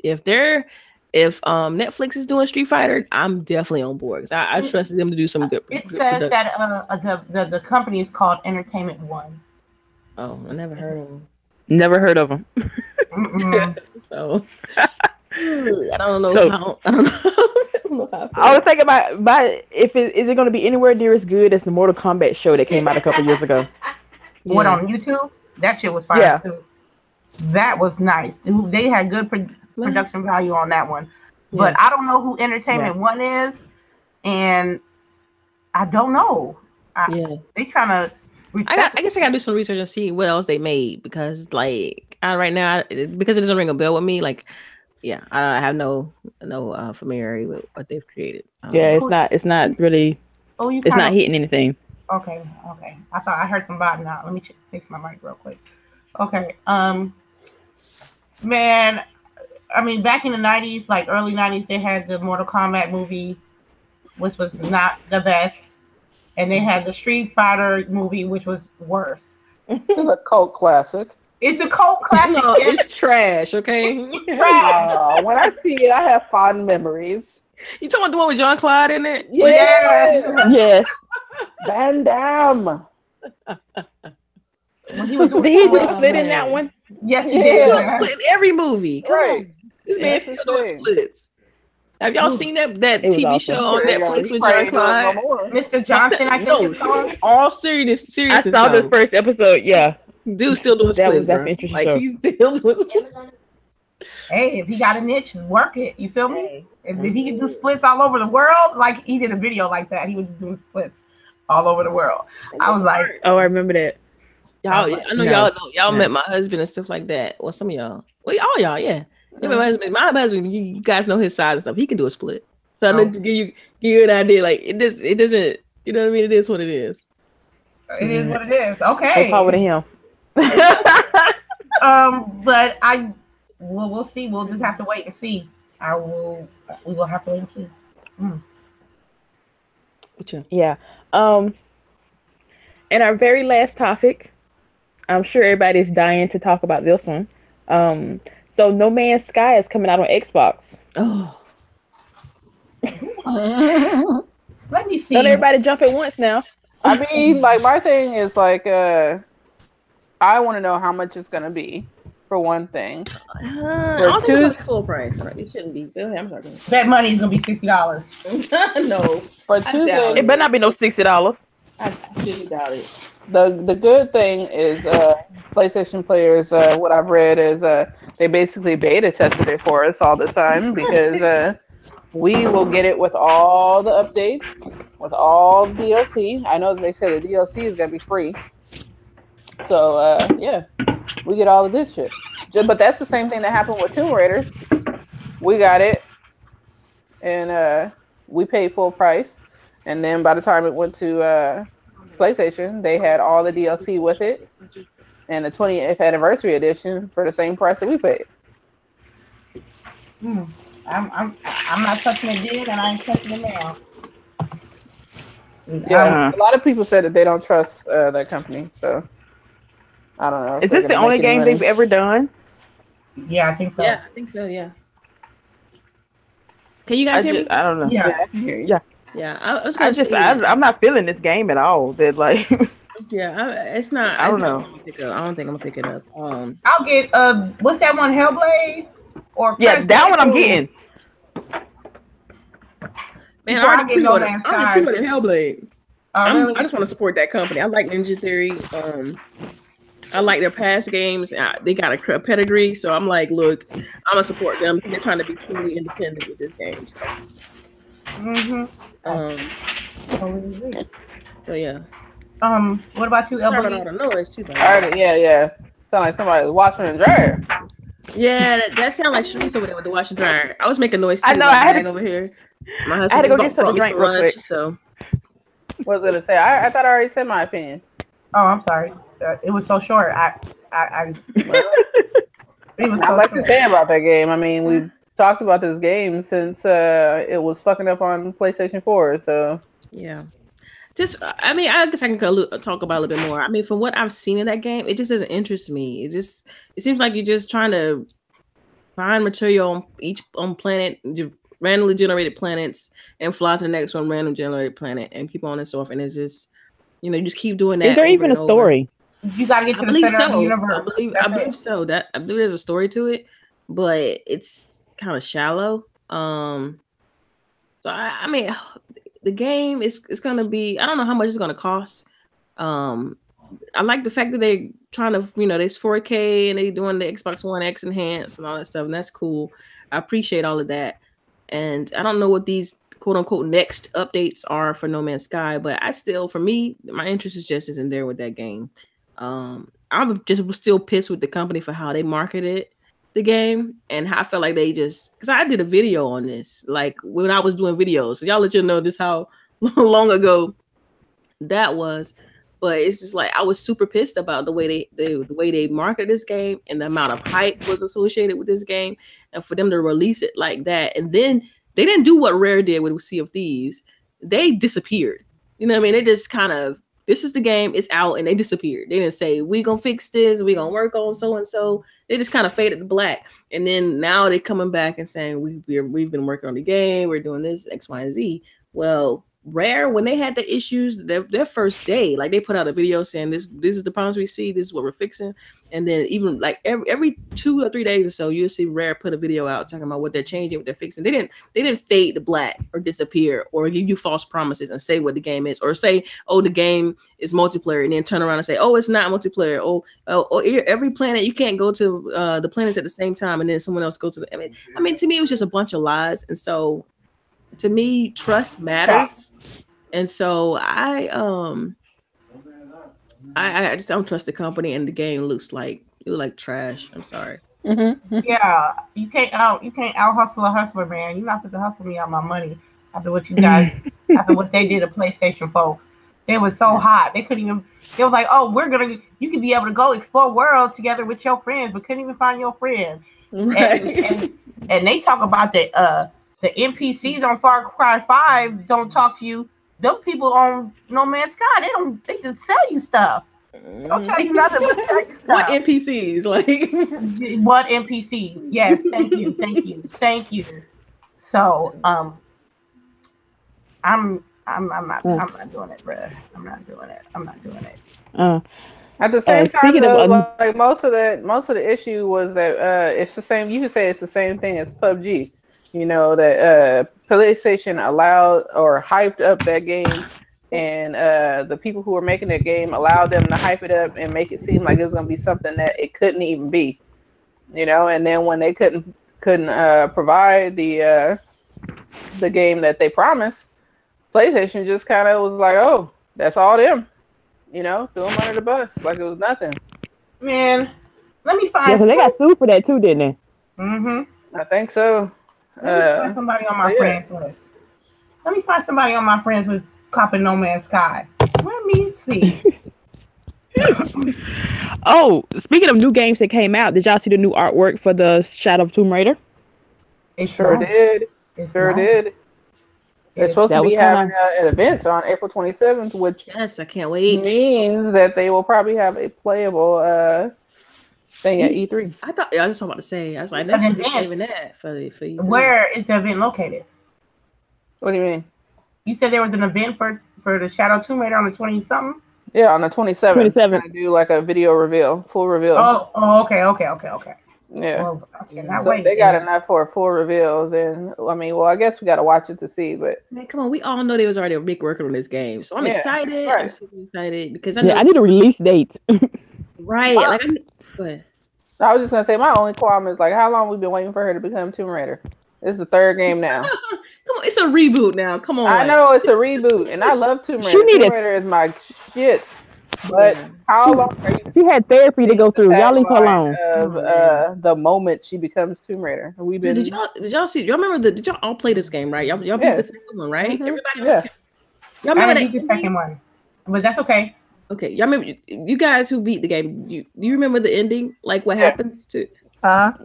Netflix is doing Street Fighter, I'm definitely on board because I trusted them to do some good. It says that the company is called Entertainment One. Oh, I never heard of them. Never heard of them. So I don't know. I don't know. I was thinking about is it going to be anywhere near as good as the Mortal Kombat show that came out a couple years ago? What, on YouTube? That shit was fire too. That was nice. They had good production value on that one, but I don't know who Entertainment One is, and I don't know. They trying to. I guess I gotta do some research and see what else they made because, like, right now, because it doesn't ring a bell with me. Like, I have no familiarity with what they've created. It's not really. Oh, it's not hitting anything. Okay. I thought I heard some bottom out. Let me fix my mic real quick. Okay. Man, I mean, back in the 90s, like early 90s, they had the Mortal Kombat movie, which was not the best. And they had the Street Fighter movie, which was worse. It's a cult classic. It's a cult classic. No, it's trash, okay? It's trash. When I see it, I have fond memories. You talking about the one with John Clyde in it? Yeah. Yes. Van Damme. Did he do a split in that one? Yes, he did. He does a split in every movie. Come on. This man still doing splits. Have y'all seen that TV awesome. show on Netflix with John Clyde? Mr. Johnson, I think it's called. All serious. I saw the first episode. Yeah, dude, still doing splits. That's interesting. Like he's still doing splits. Hey, if he got a niche, work it. You feel me? If he can do splits all over the world, like he did a video like that, he was just doing splits all over the world. I was like, oh, I remember that. Y'all, I know y'all met my husband and stuff like that. Well, some of y'all. Well, all y'all, yeah. My husband, you guys know his size and stuff. He can do a split. So I'm to give you an idea. Like it doesn't. You know what I mean? It is what it is. It is what it is. Okay. Power to him. But we'll see. We'll just have to wait and see. We will have to wait and see. Yeah. And our very last topic. I'm sure everybody's dying to talk about this one. So No Man's Sky is coming out on Xbox. Oh. Let me see. Don't everybody jump at once now. I mean, like, my thing is like, I want to know how much it's gonna be for one thing. I don't think it's full price. Right? It shouldn't be. I'm sorry. That money is gonna be $60. No. For two things, it better not be no $60. I shouldn't doubt it. The good thing is PlayStation players, what I've read is they basically beta tested it for us all the time because we will get it with all the updates, with all DLC. I know they said the DLC is going to be free. So, we get all the good shit. But that's the same thing that happened with Tomb Raider. We got it, and we paid full price. And then by the time it went to PlayStation, they had all the DLC with it and the 20th anniversary edition for the same price that we paid. I'm not touching it then, and I ain't touching it now. Yeah, a lot of people said that they don't trust that company, so I don't know. Is this the only game they've ever done? Yeah, I think so. Yeah, I think so. Yeah. Can you guys hear me? I don't know. Yeah, I can hear you. Yeah, I was gonna say, I'm not feeling this game at all. That like, it's not. I don't know. I don't think I'm gonna pick it up. I'll get what's that one, Hellblade? Or that one I'm getting. Man, I already pre-ordered Hellblade. I just want to support that company. I like Ninja Theory. I like their past games. They got a pedigree, so I'm like, look, I'm gonna support them. They're trying to be truly independent with this game. So yeah. What about you, Starting all the noise too. Yeah. Sound like somebody was washing and dryer. Yeah, that sounded like Chareece over there with the washer dryer. I was making noise too. I know. I had to over here. My husband I had to go get something to drink real quick. So what was I gonna say? I thought I already said my opinion. Oh, I'm sorry. It was so short. It was not much to say about that game. I mean, we've talked about this game since it was fucking up on PlayStation 4. So yeah. I guess I can talk about it a little bit more. I mean, from what I've seen in that game, it just doesn't interest me. It seems like you're just trying to find material on planet, randomly generated planets, and fly to the next one, random generated planet, and keep on and so forth. And it's just, you just keep doing that. Is there even a story? You gotta get to the center of the universe. I believe so. I believe there's a story to it, but it's kind of shallow. So I mean, the game is gonna be. I don't know how much it's gonna cost. I like the fact that they're trying to, there's 4K and they're doing the Xbox One X enhanced and all that stuff, and that's cool. I appreciate all of that. And I don't know what these quote unquote next updates are for No Man's Sky, but for me, my interest is just isn't there with that game. I'm just still pissed with the company for how they marketed the game and how I felt like because I did a video on this, like when I was doing videos. So y'all let you know just how long ago that was. But it's just like I was super pissed about the way they marketed this game and the amount of hype was associated with this game, and for them to release it like that, and then they didn't do what Rare did with Sea of Thieves. They disappeared. You know what I mean? They just kind of, this is the game, it's out, and they disappeared. They didn't say, we gonna fix this, we gonna work on so-and-so. They just kind of faded to black. And then now they're coming back and saying, we've been working on the game, we're doing this, X, Y, and Z. Well, Rare, when they had the issues, their first day, like they put out a video saying this is the problems we see, this is what we're fixing. And then even like every 2 or 3 days or so, you'll see Rare put a video out talking about what they're changing, what they're fixing. They didn't fade to black or disappear or give you false promises and say what the game is, or say, oh, the game is multiplayer, and then turn around and say, oh, it's not multiplayer. Oh, every planet, you can't go to the planets at the same time, and then someone else go to the. I mean, to me, it was just a bunch of lies. And so, to me, trust matters. And so I just don't trust the company, and the game looks like trash. I'm sorry. Mm-hmm. Yeah, you can't out hustle a hustler, man. You're not going to hustle me out my money after what you guys after what they did to PlayStation folks. They were so hot. They couldn't even. They were like, oh, you could be able to go explore worlds together with your friends, but couldn't even find your friend. Right. And they talk about the NPCs on Far Cry 5 don't talk to you. Them people on No Man's Sky, they just sell you stuff. They don't tell you nothing but sell you stuff. What NPCs? Like what NPCs? Yes, thank you. So I'm not doing it, bro. I'm not doing it. At the same time, though, like most of the issue was that it's the same. You could say it's the same thing as PUBG. That PlayStation allowed or hyped up that game, and the people who were making that game allowed them to hype it up and make it seem like it was going to be something that it couldn't even be. And then when they couldn't provide the game that they promised, PlayStation just kind of was like, oh, that's all them. Threw them under the bus like it was nothing. Man, let me find. Yeah, so they got sued for that too, didn't they? Mm-hmm. I think so. Let me find somebody on my friends list. Let me find somebody on my friends list copping No Man's Sky. Let me see. Oh, speaking of new games that came out, did y'all see the new artwork for the Shadow of Tomb Raider? It sure did. They're supposed to be having an event on April 27th, which I can't wait. Means that they will probably have a playable thing at E3. I was just about to say. I was like, they're saving that for E3. Where is the event located? What do you mean? You said there was an event for the Shadow Tomb Raider on the 20-something? Yeah, on the 27th. 27th. Do like a video reveal, full reveal. Oh, okay. Yeah. Well, I cannot So wait. they got enough for a full reveal. Then I mean, well, I guess we got to watch it to see. But man, come on, we all know they was already a big working on this game, so I'm excited. Right. I'm super excited because I know I need a release date. right. Like, go ahead. I was just gonna say my only qualm is like how long we've been waiting for her to become Tomb Raider. This is the third game now. Come on, it's a reboot now. Come on. I know it's a reboot, and I love Tomb Raider. Tomb Raider is my shit. But how long are you? She had therapy to go through. Y'all leave her alone. Of the moment she becomes Tomb Raider, we've been. Dude, did y'all see? Y'all remember did y'all all play this game, right? Y'all beat the second one, right? Mm-hmm. Everybody. Y'all remember beat the second one, but that's okay. Okay, y'all remember you guys who beat the game? Do you remember the ending? Like what happens to?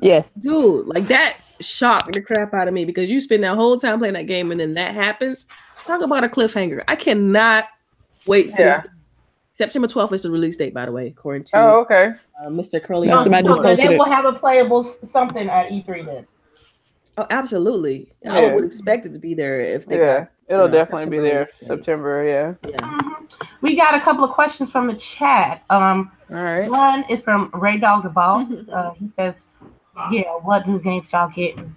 Yes, dude, like that shocked the crap out of me because you spend that whole time playing that game and then that happens. Talk about a cliffhanger. I cannot wait for this. September 12th is the release date, by the way, according to Mr. Curly. So they will have a playable something at E3 then. Oh, absolutely. Yeah. I would expect it to be there if they got, it'll definitely be there September. Yeah. Mm-hmm. We got a couple of questions from the chat. All right. One is from Ray Dog the Boss. He says, what new games y'all getting?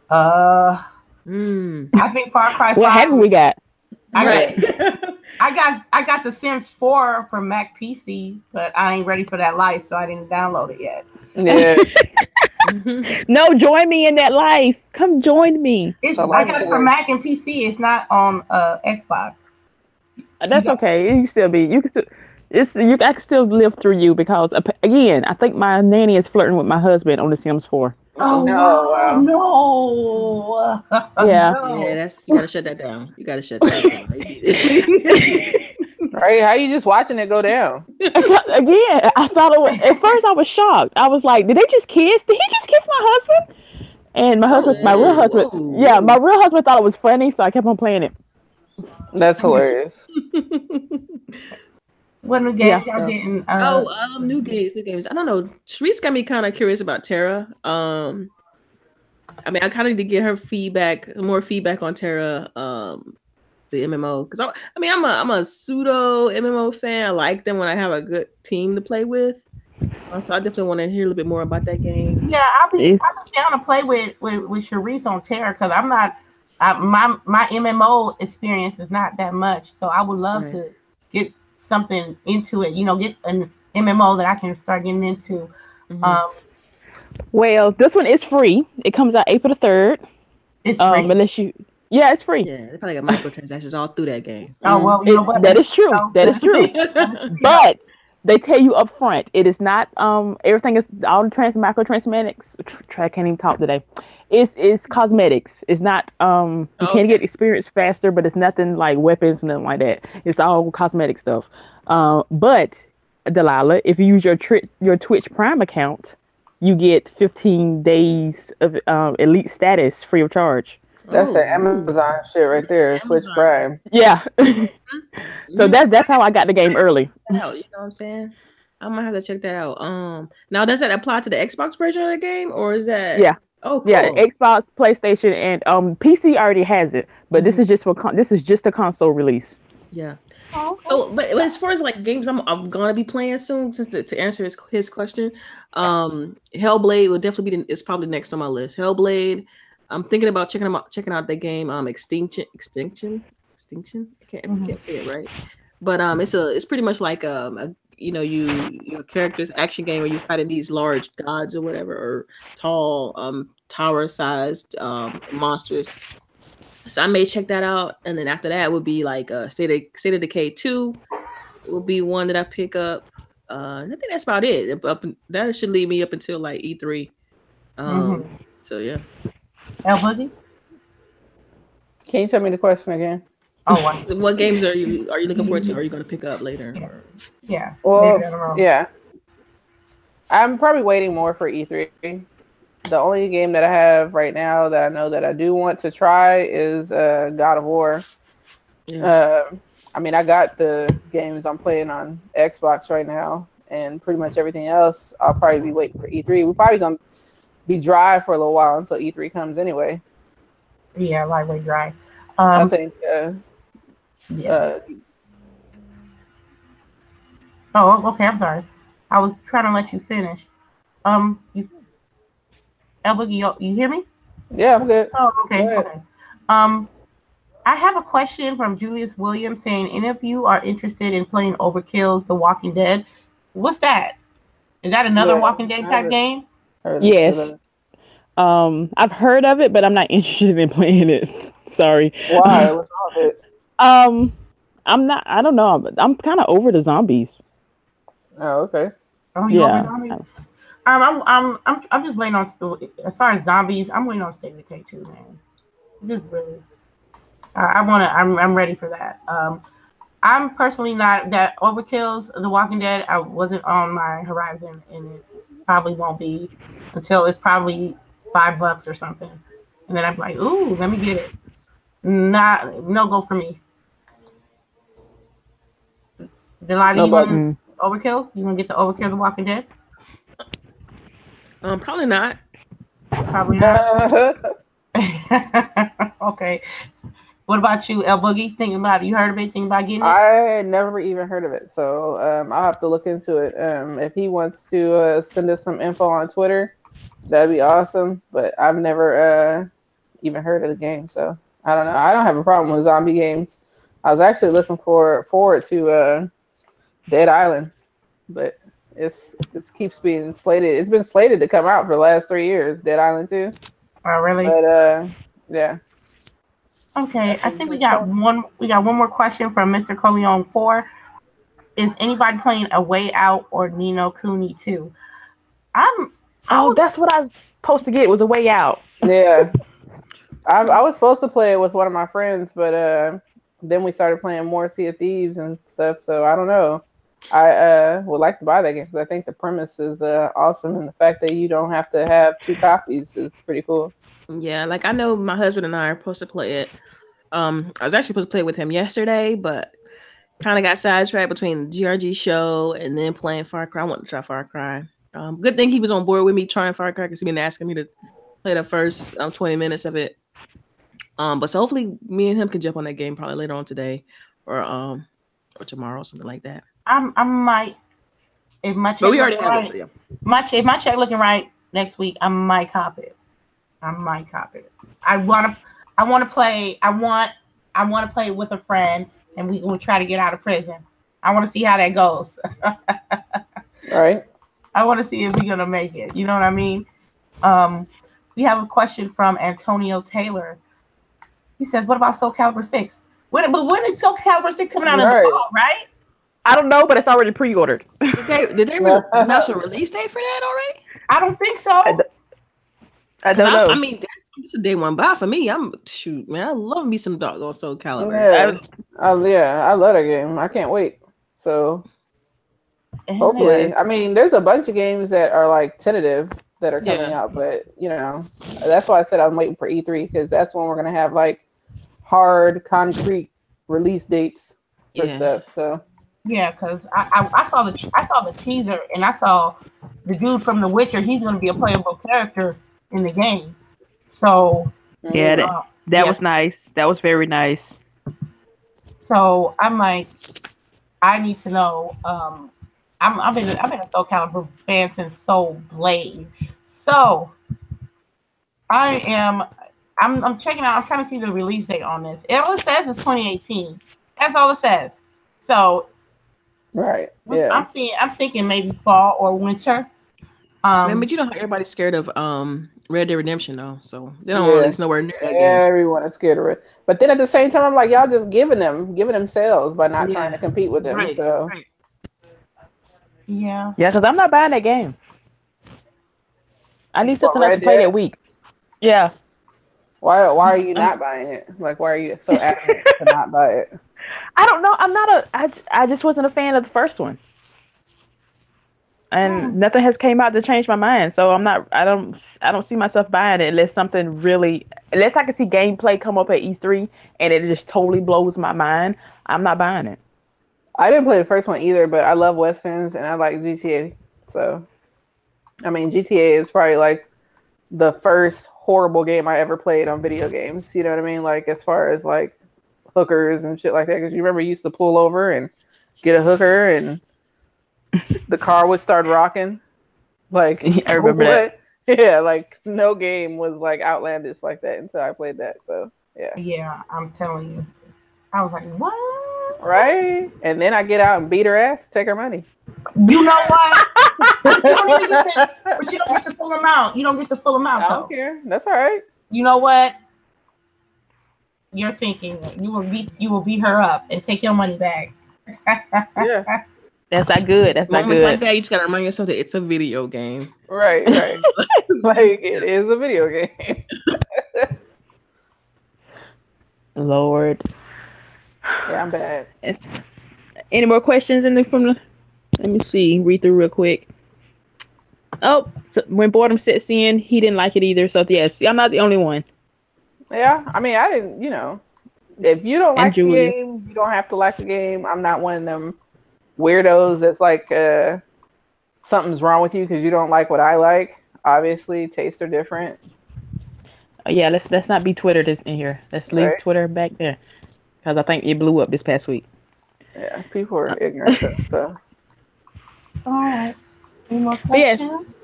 I think Far Cry 5. What haven't we got? I got the Sims 4 from Mac PC, but I ain't ready for that life, so I didn't download it yet. Yeah. No, join me in that life. Come join me. I got it for Mac and PC. It's not on Xbox. That's okay. You still be. You can. I can still live through you because again, I think my nanny is flirting with my husband on The Sims 4. Oh no! No. Yeah. Yeah, you gotta shut that down. You gotta shut that down. Right? How you just watching it go down? Again, I thought it was. At first, I was shocked. I was like, "Did they just kiss? Did he just kiss my husband?" And my husband, my real husband, my real husband thought it was funny, so I kept on playing it. That's hilarious. What new games y'all getting? New games. I don't know. Chareece got me kind of curious about Terra. I mean, I kind of need to get her more feedback on Terra, the MMO. Because I'm a pseudo MMO fan. I like them when I have a good team to play with. So I definitely want to hear a little bit more about that game. Yeah, I'll be down to play with Chareece on Terra because I'm not. My MMO experience is not that much, so I would love to get something into it. Get an MMO that I can start getting into. Well, this one is free. It comes out April the 3rd. It's free. It's free. Yeah, they probably got microtransactions all through that game. Oh well, you know what? That is true. That is true. But they tell you up front, it is not everything is all the microtransactions. I can't even talk today. It's cosmetics. It's not you can get experience faster, but it's nothing like weapons, nothing like that. It's all cosmetic stuff. But Delilah, if you use your Twitch Prime account, you get 15 days of elite status free of charge. That's the Amazon shit right there. Twitch Prime. Yeah. So that's how I got the game early. You know what I'm saying? I might have to check that out. Now does that apply to the Xbox version of the game, or is that? Yeah. Oh, cool. Yeah. Xbox, PlayStation, and PC already has it, but this is just a console release. Yeah. So, but as far as like games, I'm gonna be playing soon. Since to answer his question, Hellblade will definitely it's probably next on my list. Hellblade. I'm thinking about checking out that game. Extinction. I can't say it right, but it's pretty much like your character's action game where you're fighting these large gods or whatever, or tall tower-sized monsters. So I may check that out, and then after that would be like State of Decay 2 will be one that I pick up. I think that's about it. That should lead me up until like E3. So yeah. LBOOGIE? Can you tell me the question again? Oh, wow. What games are you looking forward to? Or are you going to pick up later? Yeah. Well, yeah. I'm probably waiting more for E3. The only game that I have right now that I know that I do want to try is God of War. Yeah. I mean, I got the games I'm playing on Xbox right now, and pretty much everything else I'll probably be waiting for E3. We're probably going to be dry for a little while until E3 comes anyway. Yeah, lightweight dry. I think. Oh, okay. I'm sorry. I was trying to let you finish. LBOOGIE, you hear me? Yeah, I'm good. Oh, okay. Okay. I have a question from Julius Williams saying, any of you are interested in playing Overkill's The Walking Dead? What's that? Is that another Walking Dead type game? Yes. I've heard of it, but I'm not interested in playing it. Sorry. Why? What's wrong with it? I'm not. I don't know. I'm kind of over the zombies. Oh, okay. Oh, you over zombies? I'm just waiting on. As far as zombies, I'm waiting on State of Decay 2, man. Just really. I'm ready for that. I'm personally not that Overkill's The Walking Dead. I wasn't on my horizon, and it probably won't be until it's probably $5 or something, and then I'm like, ooh, let me get it. No go for me. DELILAH, you want Overkill? You want to get the Overkill The Walking Dead? Probably not. Probably not. Okay. What about you, LBOOGIE? Thinking about it? You heard of anything about getting it? I never even heard of it, so I'll have to look into it. If he wants to send us some info on Twitter, that'd be awesome. But I've never even heard of the game, so I don't know. I don't have a problem with zombie games. I was actually looking forward to Dead Island, but it keeps being slated. It's been slated to come out for the last 3 years. Dead Island 2. Oh, really? But yeah. Okay, I think we got one more question from Mr. Coleon 4. Is anybody playing A Way Out or Ni no Kuni 2? That's what I was supposed to get. It was A Way Out. Yeah. I was supposed to play it with one of my friends, but then we started playing more Sea of Thieves and stuff, so I don't know. I would like to buy that game because I think the premise is awesome, and the fact that you don't have to have 2 copies is pretty cool. Yeah, like I know my husband and I are supposed to play it. I was actually supposed to play with him yesterday, but kind of got sidetracked between the GRG show and then playing Far Cry. I wanted to try Far Cry. Good thing he was on board with me trying Far Cry because he's been asking me to play the first 20 minutes of it. But so hopefully me and him can jump on that game probably later on today or tomorrow, something like that. I might. If my check but we already have it. So yeah. If my check looking right next week, I might cop it. I want to play. I want to play with a friend, and we will try to get out of prison. I want to see how that goes. Right. I want to see if we're gonna make it. You know what I mean? We have a question from Antonio Taylor. He says, "What about Soul Calibur 6? When is Soul Calibur 6 coming out in the fall? Right? I don't know, but it's already pre-ordered. Did they announce a release date for that already? I don't think so. I don't know. I mean, it's a day one buy for me. Man. I love me some doggone Soul Calibur. Yeah, I love that game. I can't wait. So hopefully, I mean, there's a bunch of games that are like tentative that are coming out, but you know, that's why I said I'm waiting for E3 because that's when we're gonna have like hard, concrete release dates for stuff. So yeah, because I saw the teaser and I saw the dude from The Witcher. He's gonna be a playable character in the game. So that was nice. That was very nice. So I'm like, I need to know. I've been a Soul Calibur fan since Soul Blade. So I'm checking out. I'm trying to see the release date on this. All it says is 2018. That's all it says. So right, yeah. I'm thinking maybe fall or winter. But you know how everybody's scared of Red Dead Redemption though, so they don't release nowhere near that game. Everyone is scared of it. But then at the same time, I'm like, y'all just giving them sales by not trying to compete with them. Right, so right. Yeah, because I'm not buying that game. I need something else to play that week. Yeah. Why are you not buying it? Like, why are you so adamant to not buy it? I don't know. I just wasn't a fan of the first one. And nothing has came out to change my mind. So I don't see myself buying it unless I can see gameplay come up at E3 and it just totally blows my mind. I'm not buying it. I didn't play the first one either, but I love Westerns and I like GTA. So, I mean, GTA is probably like the first horrible game I ever played on video games. You know what I mean? Like as far as like hookers and shit like that. Because you remember you used to pull over and get a hooker and the car would start rocking. Like, I remember that. Yeah, like no game was like outlandish like that until I played that. So yeah. Yeah, I'm telling you. I was like, what? Right? And then I get out and beat her ass, take her money. You know what? But you don't get the full amount. You don't get the full amount. I don't care. That's all right. You know what? You're thinking you will beat her up and take your money back. Yeah. That's not good. That's not Moments good. like that, you just gotta remind yourself that it's a video game. Right. Like it is a video game. Lord. Yeah, I'm bad. Any more questions from the? Let me see. Read through real quick. Oh, so when boredom sets in, he didn't like it either. So yes, I'm not the only one. Yeah, I mean, I didn't. If you don't like the game, you don't have to like the game. I'm not one of them weirdos that's like something's wrong with you because you don't like what I like. Obviously, tastes are different. Yeah, let's not be Twittered in here. Let's leave Twitter back there because I think it blew up this past week. Yeah, people are ignorant. So. All right. Any more questions? Yes.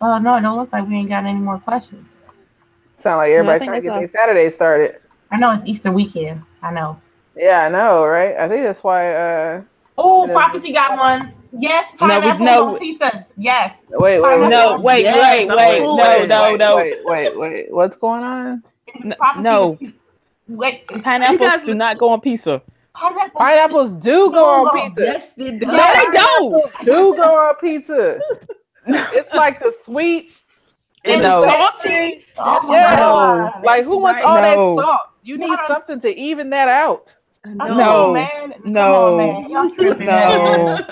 Oh no, it don't look like we ain't got any more questions. Sound like everybody trying to get their Saturday started. I know it's Easter weekend. I know. Yeah, I know, right? I think that's why. Oh, Prophecy got one. Yes, pineapple on pizzas. Yes. Wait. No. Wait. What's going on? No. Wait. Pineapples do not go on pizza. Pineapples do go on pizza. Yes, they do. No, they don't. Pineapples do go on pizza. It's like the sweet and salty. No. Like who wants all that salt? You need something to even that out. No, man. No.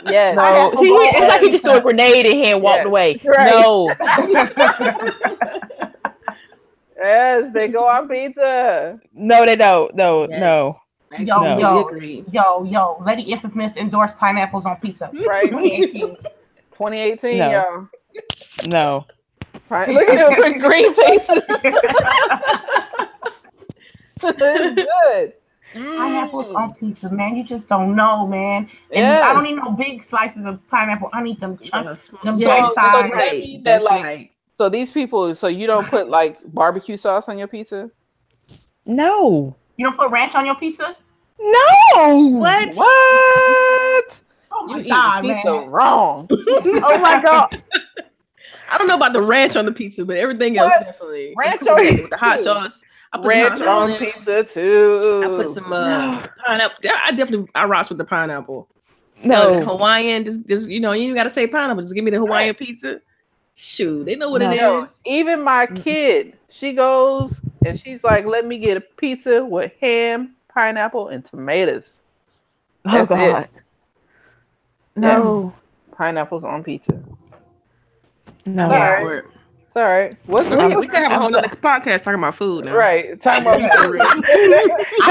Yes. No. It's like he just threw a grenade in here and walked away. Right. No. Yes, they go on pizza. No, they don't. No. Yo. Lady Infamous endorsed pineapples on pizza. Right. 2018, no. yo. No. Look at them quick green faces. It's good. Pineapples on pizza, man. You just don't know, man. And I don't need no big slices of pineapple. I need them chunks, them bite size. So these people, so you don't put like barbecue sauce on your pizza? No. You don't put ranch on your pizza? No. What? Oh my you God, eat pizza man. wrong. Oh my God. I don't know about the ranch on the pizza, but everything else definitely. Ranch on with the hot sauce. I put ranch on pizza too. I put some pineapple. I rocks with the pineapple. No. Hawaiian, just you gotta say pineapple. Just give me the Hawaiian pizza. Shoot, they know what it is. Even my kid, she goes and she's like, "Let me get a pizza with ham, pineapple, and tomatoes." That's God. it. No. Yes. Pineapples on pizza. No. It's all right. We can have a whole other podcast talking about food now. Right. Talking about food. I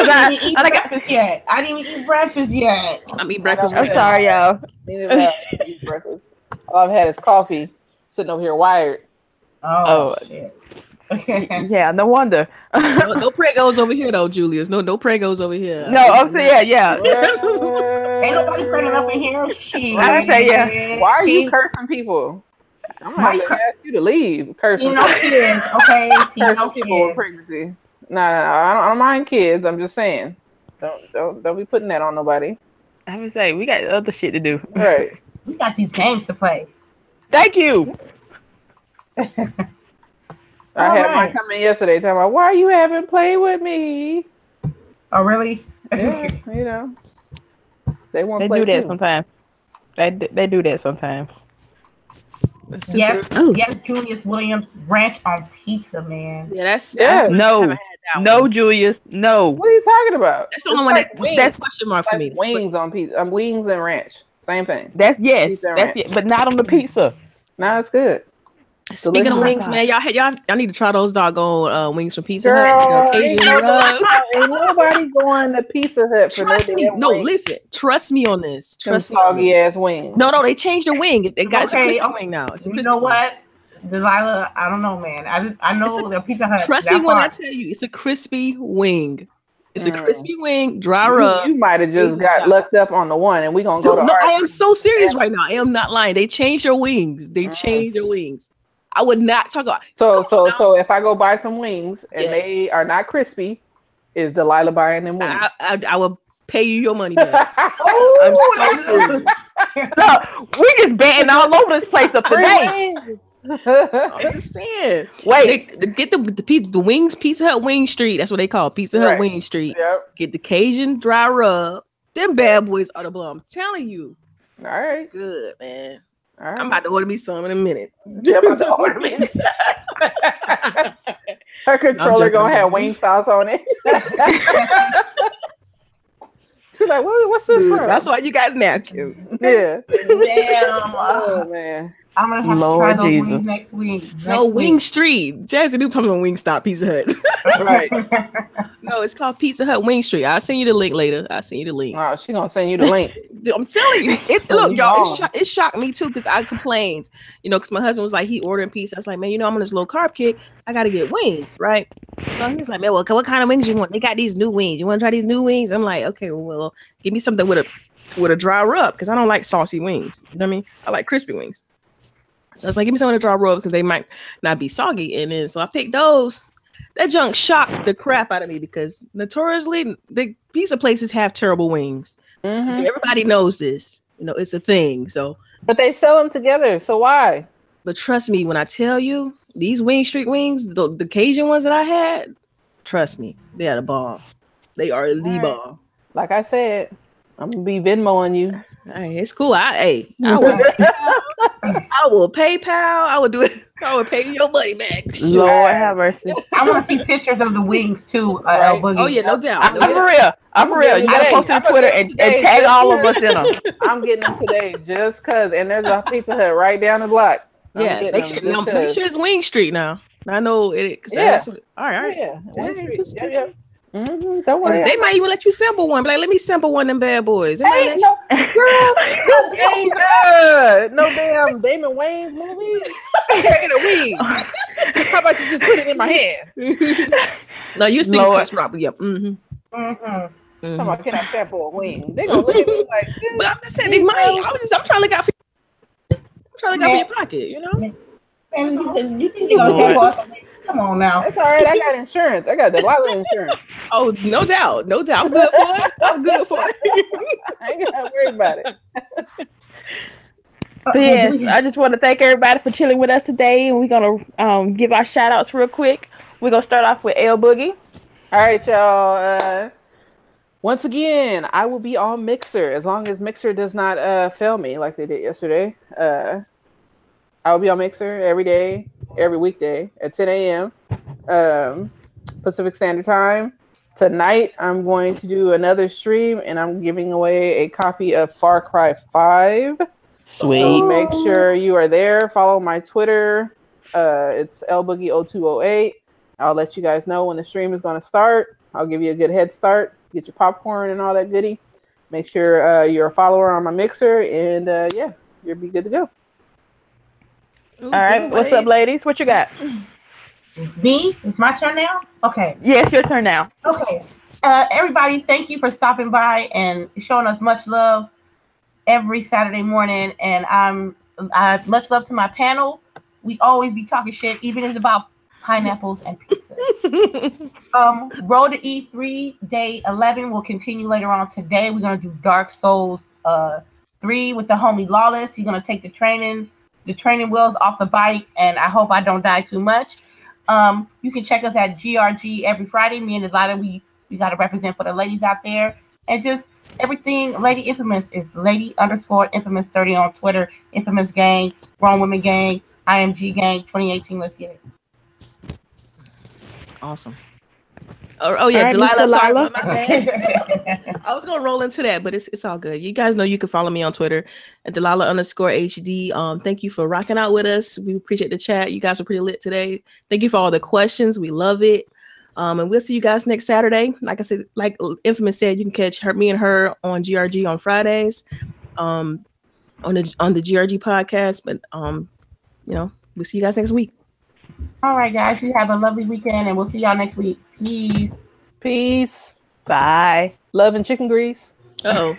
didn't even eat breakfast yet. I'm eating breakfast. I'm sorry, y'all. Neither have I eat breakfast. All I've had is coffee. Sitting over here wired. Oh shit. Yeah, no wonder. no pregos over here though, Julius. No pregos over here. No, I'm saying yeah. Ain't nobody pregnant up in here. Shit. I say yeah. Why are you cursing people? I'm gonna have to ask you to leave. Cursing kids, okay? Cursing people with pregnancy. No, I don't mind kids. I'm just saying, don't be putting that on nobody. I would say we got other shit to do. Right. We got these games to play. Thank you. I had mine come in yesterday talking about why you haven't played with me. Oh really? Yeah, they won't play. They do that sometimes. They do that sometimes. Yes, Julius Williams ranch on pizza, man. Yeah, no, Julius, no. What are you talking about? That's the only one that's question mark for me. Wings on pizza. Wings and ranch, same thing. That's it, but not on the pizza. No, it's good. Speaking of wings, man, y'all need to try those doggone wings from Pizza Hut. Ain't nobody going to Pizza Hut for listen. Trust me on this. Trust me. Soggy ass wings. No, they changed the wing. They got a crispy wing now. You know what, Delilah? I don't know, man. I know the Pizza Hut. Trust me when I tell you, it's a crispy wing. It's a crispy wing, dry rub. You might have just got lucked up on the one, and we gonna go to. I am so serious right now. I am not lying. They changed your wings. They changed your wings. I would not talk about. So if I go buy some wings and they are not crispy, is Delilah buying them wings? I will pay you your money back. I'm so serious. Look, we just betting all over this place up today. I'm just saying. Wait, get the wings, Pizza Hut Wing Street. That's what they call it, Pizza Hut Wing Street. Yep. Get the Cajun dry rub. Them bad boys are the bomb. I'm telling you. All right. Good, man. All right. I'm about to order me some in a minute. Yeah, I'm about to order me some. Her controller gonna have wing sauce on it. She's like, what's this from? That's why you got napkins. Yeah. Damn. Oh man. I'm gonna have to try those wings next week. Wing Street. Jazzy do comes on Wingstop Pizza Hut. Right. No, it's called Pizza Hut Wing Street. I'll send you the link later. Oh, she gonna send you the link. I'm telling you. Look, y'all, it shocked me too because I complained. Because my husband was like, he ordering pizza. I was like, man, I'm on this low carb kick. I gotta get wings, right? So he was like, man, well, what kind of wings you want? They got these new wings. You want to try these new wings? I'm like, okay, well, give me something with a dry rub because I don't like saucy wings. You know what I mean? I like crispy wings. So it's like, give me something to dry rub because they might not be soggy. And then so I picked those. That junk shocked the crap out of me because notoriously the pizza places have terrible wings. Mm-hmm. Everybody knows this. It's a thing. So, but they sell them together. So why? But trust me, when I tell you these Wing Street wings, the Cajun ones that I had, trust me, they are the bomb. They are the bomb. Like I said, I'm gonna be Venmoing you. Hey, it's cool. I will PayPal. I will do it. I will pay you your money back. Sure. Lord have mercy. I want to see pictures of the wings too. LBOOGIE. Oh yeah, no doubt. I'm for real. You gotta post on Twitter and tag all of us in them. I'm getting them today just cause. And there's a Pizza Hut right down the block. Make sure it's Wing Street now. I know it. Yeah. All right. Yeah. Yeah. Mm-hmm. Don't worry. They might even let you sample one. But let me sample one of them bad boys. Hey, no, girl, this ain't no damn Damon Wayans movie. Can I get a wing? How about you just put it in my hand? No, you still Chris Rock. Yep. Mm-hmm. Mm-hmm. Come on, can I sample a wing? They gonna look at me like this. But I'm just saying they might. I'm trying to look out for you. I'm trying to look out for your pocket. And you think they're gonna sample us? Come on now. That's all right. I got insurance. I got Delilah insurance. Oh, no doubt. I'm good for it. I ain't gotta worry about it. But yes, I just want to thank everybody for chilling with us today. And we're gonna give our shout outs real quick. We're gonna start off with LBOOGIE. All right, y'all. Once again, I will be on Mixer as long as Mixer does not fail me like they did yesterday. I will be on Mixer every day, every weekday at 10 a.m. Pacific Standard Time. Tonight, I'm going to do another stream, and I'm giving away a copy of Far Cry 5. Sweet. So make sure you are there. Follow my Twitter. It's LBOOGIE0208. I'll let you guys know when the stream is going to start. I'll give you a good head start. Get your popcorn and all that goodie. Make sure you're a follower on my Mixer, and you'll be good to go. All right, what's up, ladies? What you got? Me? It's my turn now? Okay. Yes, your turn now. Okay. Everybody, thank you for stopping by and showing us much love every Saturday morning. And much love to my panel. We always be talking shit, even if it's about pineapples and pizza. Road to E3 Day 11 will continue later on today. We're going to do Dark Souls 3 with the homie Lawless. He's going to take the training wheels off the bike, and I hope I don't die too much. You can check us at GRG every Friday. Me and Delilah, we got to represent for the ladies out there. And just everything, Lady Infamous is Lady_Infamous30 on Twitter. Infamous Gang, Grown Women Gang, IMG Gang, 2018. Let's get it. Awesome. Oh yeah, right, Delilah. Sorry, Delilah. I was gonna roll into that, but it's all good. You guys know you can follow me on Twitter at Delilah_HD. Thank you for rocking out with us. We appreciate the chat. You guys were pretty lit today. Thank you for all the questions. We love it. And we'll see you guys next Saturday. Like I said, like Infamous said, you can catch me and her on GRG on Fridays, on the GRG podcast. But we'll see you guys next week. All right, guys. You have a lovely weekend, and we'll see y'all next week. Peace. Peace. Bye. Love and chicken grease. Uh-oh.